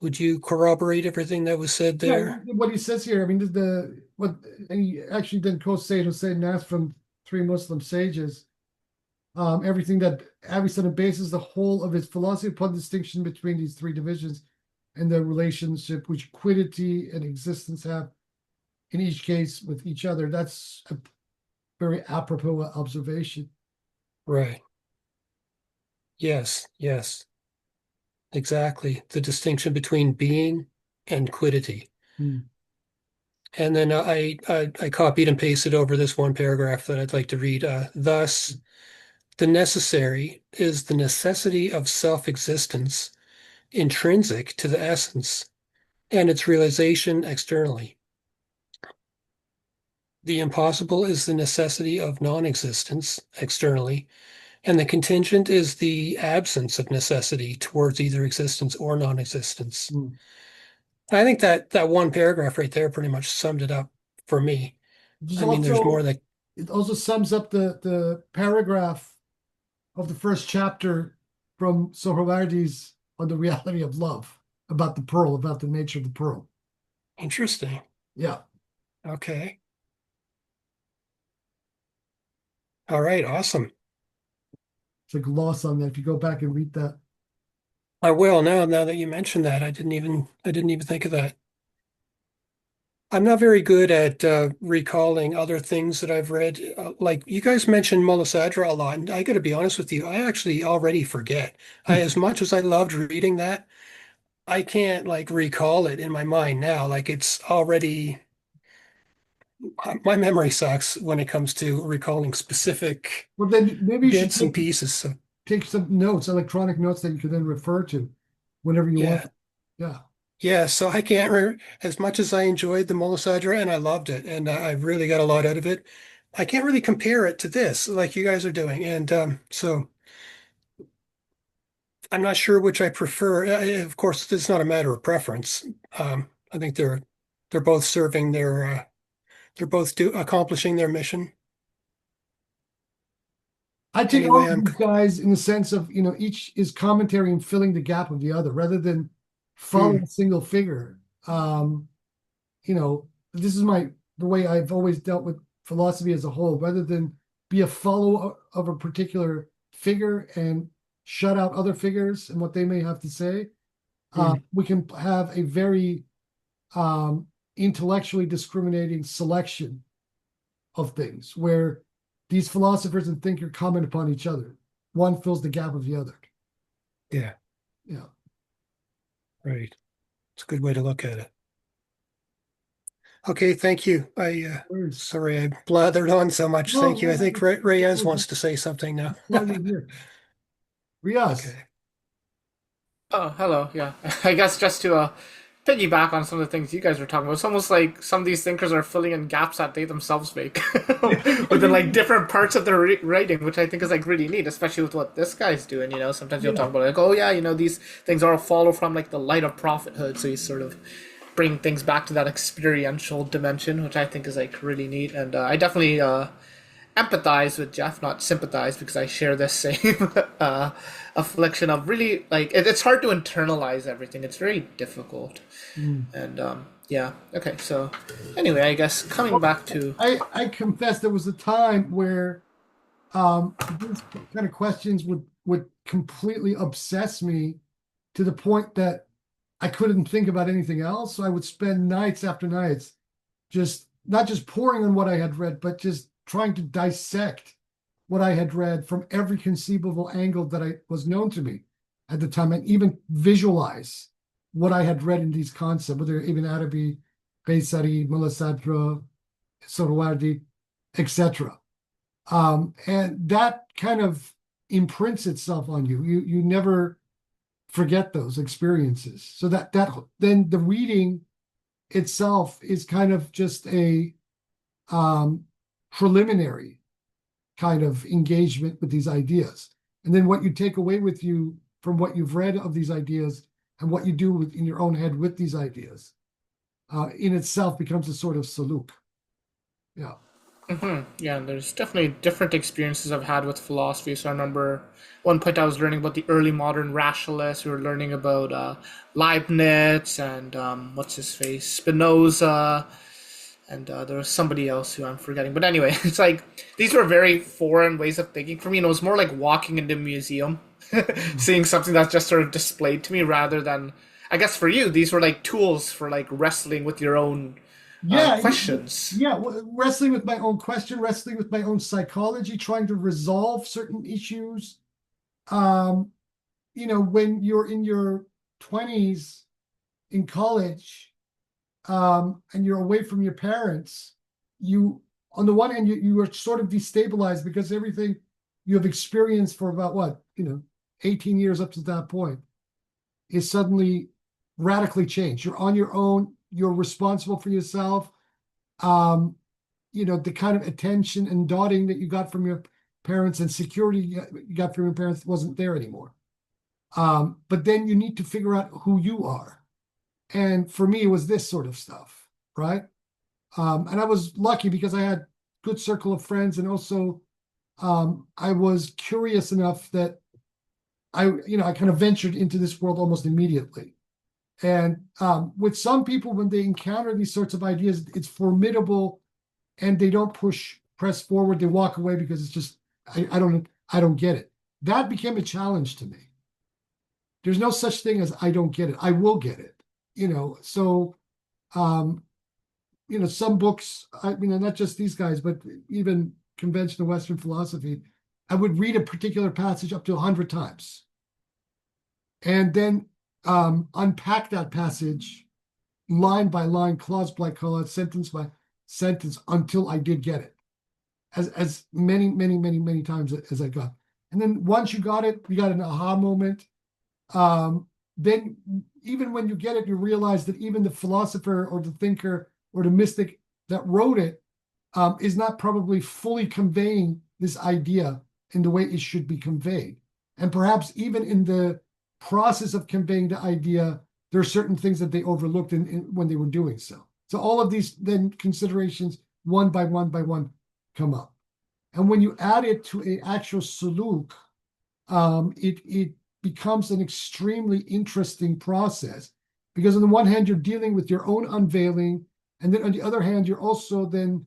would you corroborate everything that was said there? What he says here, I mean, and he actually did quote Sayyid Hussein Nas from three Muslim sages. Everything that Avicenna bases the whole of his philosophy upon the distinction between these three divisions and the relationship which quiddity and existence have in each case with each other. That's a very apropos observation. Right. Yes, exactly. The distinction between being and quiddity. Hmm. And then I copied and pasted over this one paragraph that I'd like to read. Thus, the necessary is the necessity of self-existence, intrinsic to the essence, and its realization externally. The impossible is the necessity of non-existence externally, and the contingent is the absence of necessity towards either existence or non-existence. Hmm. I think that one paragraph right there pretty much summed it up for me. I mean, there's more that it also sums up the paragraph of the first chapter from Sohrawardi's on the reality of love, about the pearl, about the nature of the pearl. interesting. Yeah. Okay. All right, awesome. It's like loss on that. If you go back and read that. I will now that you mentioned that. I didn't even think of that. I'm not very good at recalling other things that I've read. Like you guys mentioned Mullasadra a lot, and I got to be honest with you, I actually already forget. As much as I loved reading that, I can't like recall it in my mind now. Like it's already, my memory sucks when it comes to recalling specific Well, then maybe you should bits and pieces. So take some notes, electronic notes that you can then refer to whenever you yeah, want. Yeah. yeah. So I can't as much as I enjoyed the Mullasadra and I loved it, and I really got a lot out of it. I can't really compare it to this like you guys are doing, and so I'm not sure which I prefer. Of course, it's not a matter of preference. I think they're both serving they're both accomplishing their mission. I take all Anyway, of these guys in the sense of, each is commentary and filling the gap of the other rather than follow a single figure. This is the way I've always dealt with philosophy as a whole, rather than be a follower of a particular figure and shut out other figures and what they may have to say. We can have a very intellectually discriminating selection of things where these philosophers and thinkers comment upon each other. One fills the gap of the other. Yeah, Yeah. right. It's a good way to look at it. Okay, thank you. Sorry I blathered on so much. No, Thank you. I no, think Reyes wants to say something now. Why you're here. Riaz. Okay. Oh, hello. Yeah. I guess just to piggyback on some of the things you guys were talking about, it's almost like some of these thinkers are filling in gaps that they themselves make within like different parts of their writing, which I think is like really neat, especially with what this guy's doing. Sometimes you'll talk about like, oh yeah, these things all follow from like the light of prophethood, so you sort of bring things back to that experiential dimension, which I think is like really neat. And I definitely empathize with Jeff, not sympathize, because I share this same affliction of really like it's hard to internalize everything. It's very difficult. And yeah, okay. So anyway, I guess coming back to I confess there was a time where these kind of questions would completely obsess me to the point that I couldn't think about anything else. So I would spend nights after nights just not just pouring on what I had read, but just trying to dissect what I had read from every conceivable angle that was known to me at the time, and even visualize what I had read in these concepts, whether Ibn Arabi, Qaysari, Mullah Sadra, Sohrawardi, etc. And that kind of imprints itself on you. You never forget those experiences. So that then the reading itself is kind of just a preliminary kind of engagement with these ideas. And then what you take away with you from what you've read of these ideas and what you do in your own head with these ideas in itself becomes a sort of saluk. Yeah. Yeah, there's definitely different experiences I've had with philosophy. So I remember one point I was learning about the early modern rationalists. We were learning about Leibniz and what's his face, Spinoza, and there was somebody else who I'm forgetting. But anyway, it's like these were very foreign ways of thinking for me. And it was more like walking into a museum, seeing something that's just sort of displayed to me, rather than, I guess for you, these were like tools for like wrestling with your own questions. Yeah, wrestling with my own question, wrestling with my own psychology, trying to resolve certain issues. When you're in your 20s, in college, and you're away from your parents, you, on the one hand, you are sort of destabilized because everything you have experienced for about what, 18 years up to that point is suddenly radically changed. You're on your own. You're responsible for yourself. The kind of attention and dotting that you got from your parents and security you got from your parents wasn't there anymore. But then you need to figure out who you are. And for me, it was this sort of stuff, right? And I was lucky because I had a good circle of friends, and also I was curious enough that I kind of ventured into this world almost immediately. And with some people, when they encounter these sorts of ideas, it's formidable, and they don't press forward. They walk away because it's just, I don't get it. That became a challenge to me. There's no such thing as I don't get it. I will get it. So some books, not just these guys, but even conventional Western philosophy, I would read a particular passage up to 100 times, and then unpack that passage line by line, clause by clause, sentence by sentence, until I did get it, as many, many, many, many times as I got. And then once you got it, you got an aha moment. Then even when you get it, you realize that even the philosopher or the thinker or the mystic that wrote it is not probably fully conveying this idea in the way it should be conveyed. And perhaps even in the process of conveying the idea, there are certain things that they overlooked when they were doing so. So all of these then considerations, one by one, come up. And when you add it to an actual suluk, it becomes an extremely interesting process, because on the one hand, you're dealing with your own unveiling, and then on the other hand, you're also then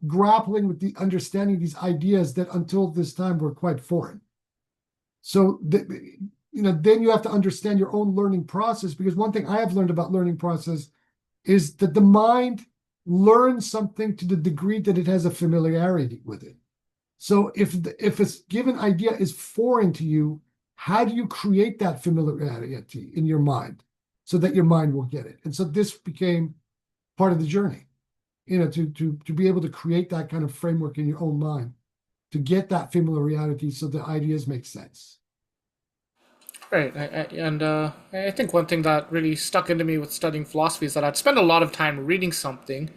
grappling with the understanding these ideas that until this time were quite foreign. So, then you have to understand your own learning process, because one thing I have learned about learning process is that the mind learns something to the degree that it has a familiarity with it. So if a given idea is foreign to you, how do you create that familiarity in your mind so that your mind will get it? And so this became part of the journey, to be able to create that kind of framework in your own mind, to get that familiarity so the ideas make sense. Right, I think one thing that really stuck into me with studying philosophy is that I'd spend a lot of time reading something,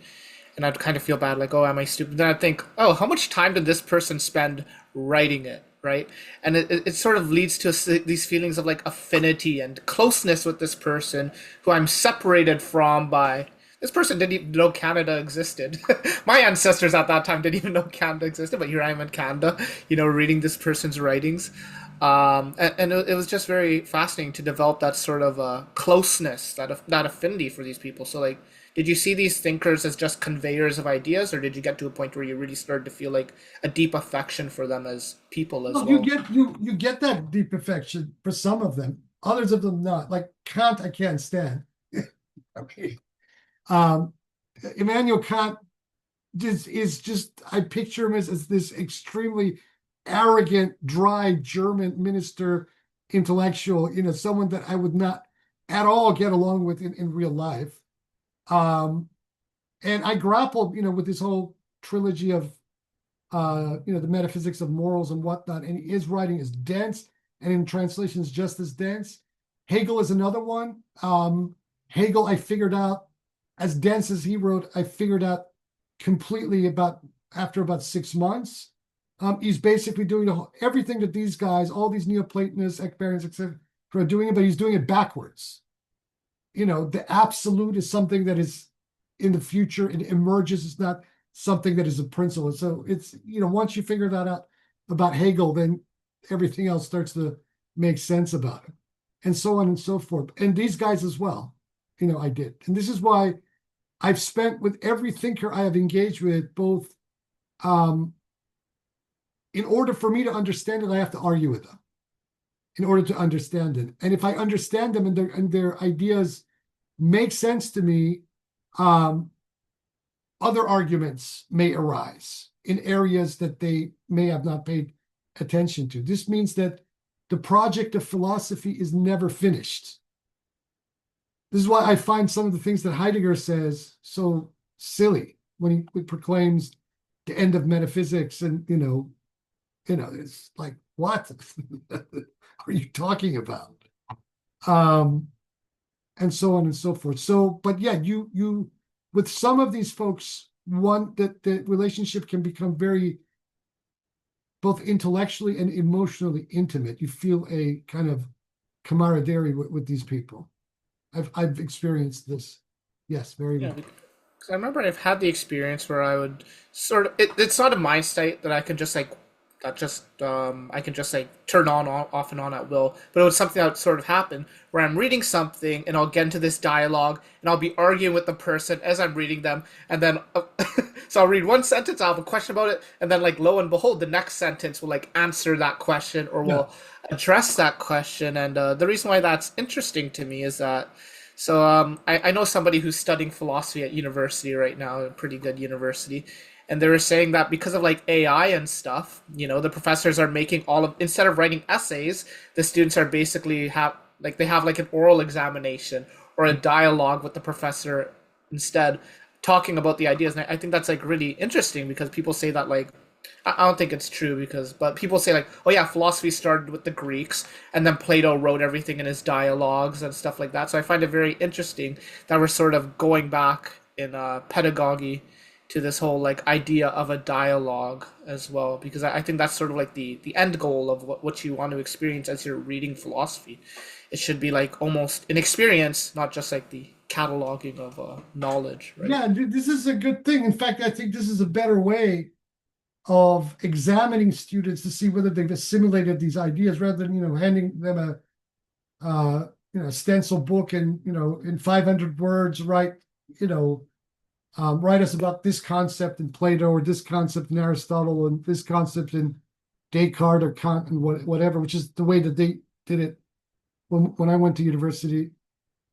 and I'd kind of feel bad, like, oh, am I stupid? Then I'd think, oh, how much time did this person spend writing it, right? And it sort of leads to these feelings of like affinity and closeness with this person who I'm separated from by. This person didn't even know Canada existed. My ancestors at that time didn't even know Canada existed, but here I am in Canada, reading this person's writings. And it was just very fascinating to develop that sort of closeness, that affinity for these people. So, like, did you see these thinkers as just conveyors of ideas, or did you get to a point where you really started to feel like a deep affection for them as people as well? You get that deep affection for some of them, others of them not. Like Kant, I can't stand. Okay. Immanuel Kant is just, I picture him as this extremely arrogant, dry German minister intellectual, someone that I would not at all get along with in real life. And I grappled, with this whole trilogy of, the metaphysics of morals and whatnot. And his writing is dense, and in translation is just as dense. Hegel is another one. Hegel, I figured out, as dense as he wrote, I figured out completely after about 6 months. He's basically doing everything that these guys, all these Neoplatonists, Ekbarians, etc., are doing it, but he's doing it backwards. The absolute is something that is in the future. It emerges. It's not something that is a principle. So it's, once you figure that out about Hegel, then everything else starts to make sense about it, and so on and so forth. And these guys as well, I did. And this is why I've spent with every thinker I have engaged with, both, in order for me to understand it, I have to argue with them in order to understand it. And if I understand them and their ideas make sense to me, other arguments may arise in areas that they may have not paid attention to. This means that the project of philosophy is never finished. This is why I find some of the things that Heidegger says so silly when he proclaims the end of metaphysics, and it's like, what are you talking about? And so on and so forth. So, but yeah, you with some of these folks, one that the relationship can become very both intellectually and emotionally intimate. You feel a kind of camaraderie with these people. I've experienced this. Yes, very Yeah, much. because I remember I've had the experience where I would sort of it's not a mind state that I can just like I can just like turn off and on at will, but it was something that would sort of happen where I'm reading something and I'll get into this dialogue and I'll be arguing with the person as I'm reading them, and then so I'll read one sentence, I'll have a question about it, and then like lo and behold, the next sentence will like answer that question or Yeah. will address that question. And the reason why that's interesting to me is that I know somebody who's studying philosophy at university right now, a pretty good university, and they were saying that because of like AI and stuff, the professors are making all of instead of writing essays, the students are basically they have like an oral examination or a dialogue with the professor instead, talking about the ideas. And I think that's like really interesting because people say that like I don't think it's true but people say like, oh yeah, philosophy started with the Greeks and then Plato wrote everything in his dialogues and stuff like that. So I find it very interesting that we're sort of going back in pedagogy to this whole like idea of a dialogue as well, because I think that's sort of like the end goal of what you want to experience as you're reading philosophy. It should be like almost an experience, not just like the cataloging of knowledge, right? Yeah, this is a good thing. In fact, I think this is a better way of examining students to see whether they've assimilated these ideas, rather than handing them a stencil book and in 500 words write us about this concept in Plato, or this concept in Aristotle, and this concept in Descartes or Kant, and whatever, which is the way that they did it when I went to university,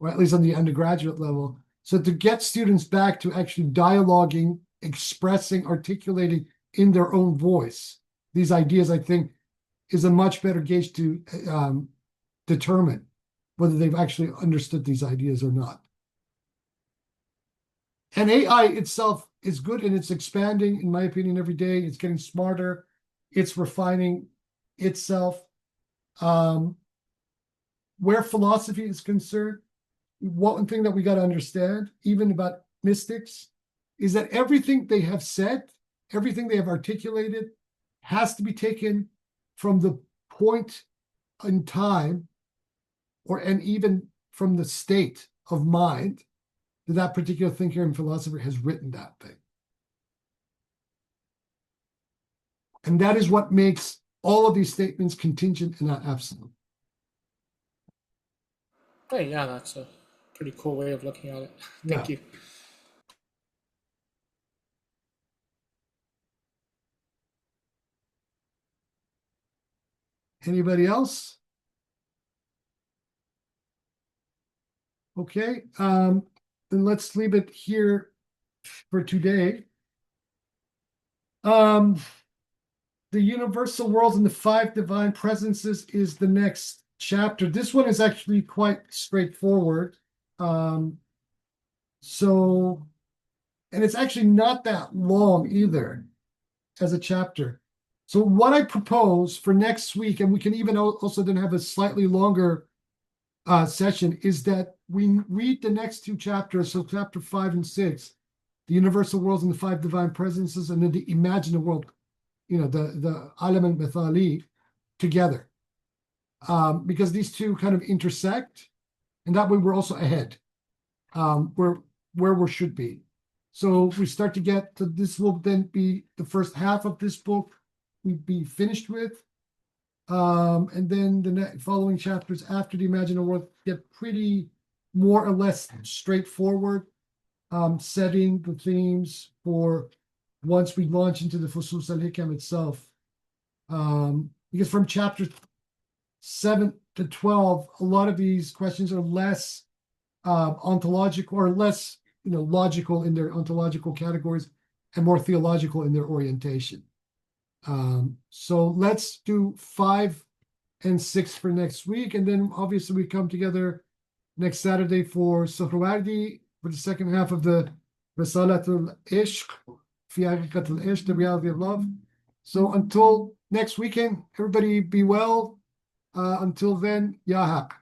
or at least on the undergraduate level. So to get students back to actually dialoguing, expressing, articulating in their own voice these ideas, I think, is a much better gauge to determine whether they've actually understood these ideas or not. And AI itself is good, and it's expanding, in my opinion, every day. It's getting smarter. It's refining itself. Where philosophy is concerned, one thing that we got to understand, even about mystics, is that everything they have said, everything they have articulated, has to be taken from the point in time, and even from the state of mind that particular thinker and philosopher has written that thing. And that is what makes all of these statements contingent and not absolute. Hey, yeah, that's a pretty cool way of looking at it. Thank you. Anybody else? Okay, then let's leave it here for today. The universal worlds and the 5 divine presences is the next chapter. This one is actually quite straightforward. And it's actually not that long either as a chapter. So what I propose for next week, and we can even also then have a slightly longer session, is that we read the next 2 chapters, so chapter 5 and 6, the universal worlds and the 5 divine presences, and then the imagined world, the alam al-mithali, together, because these two kind of intersect, and that way we're also ahead, where we should be. So we start to get to this. Will then be the first half of this book we'd be finished with, and then the following chapters after the imagined world get pretty more or less straightforward, setting the themes for once we launch into the fusus al-hikam itself. Because from chapter 7 to 12, a lot of these questions are less ontological, or less logical in their ontological categories, and more theological in their orientation. So let's do 5 and 6 for next week, and then obviously we come together next Saturday for Suhrawardi for the second half of the Risalatul Ishq, Fi Haqiqatul Ishq, the reality of love. So until next weekend, everybody be well. Until then, Ya Haq.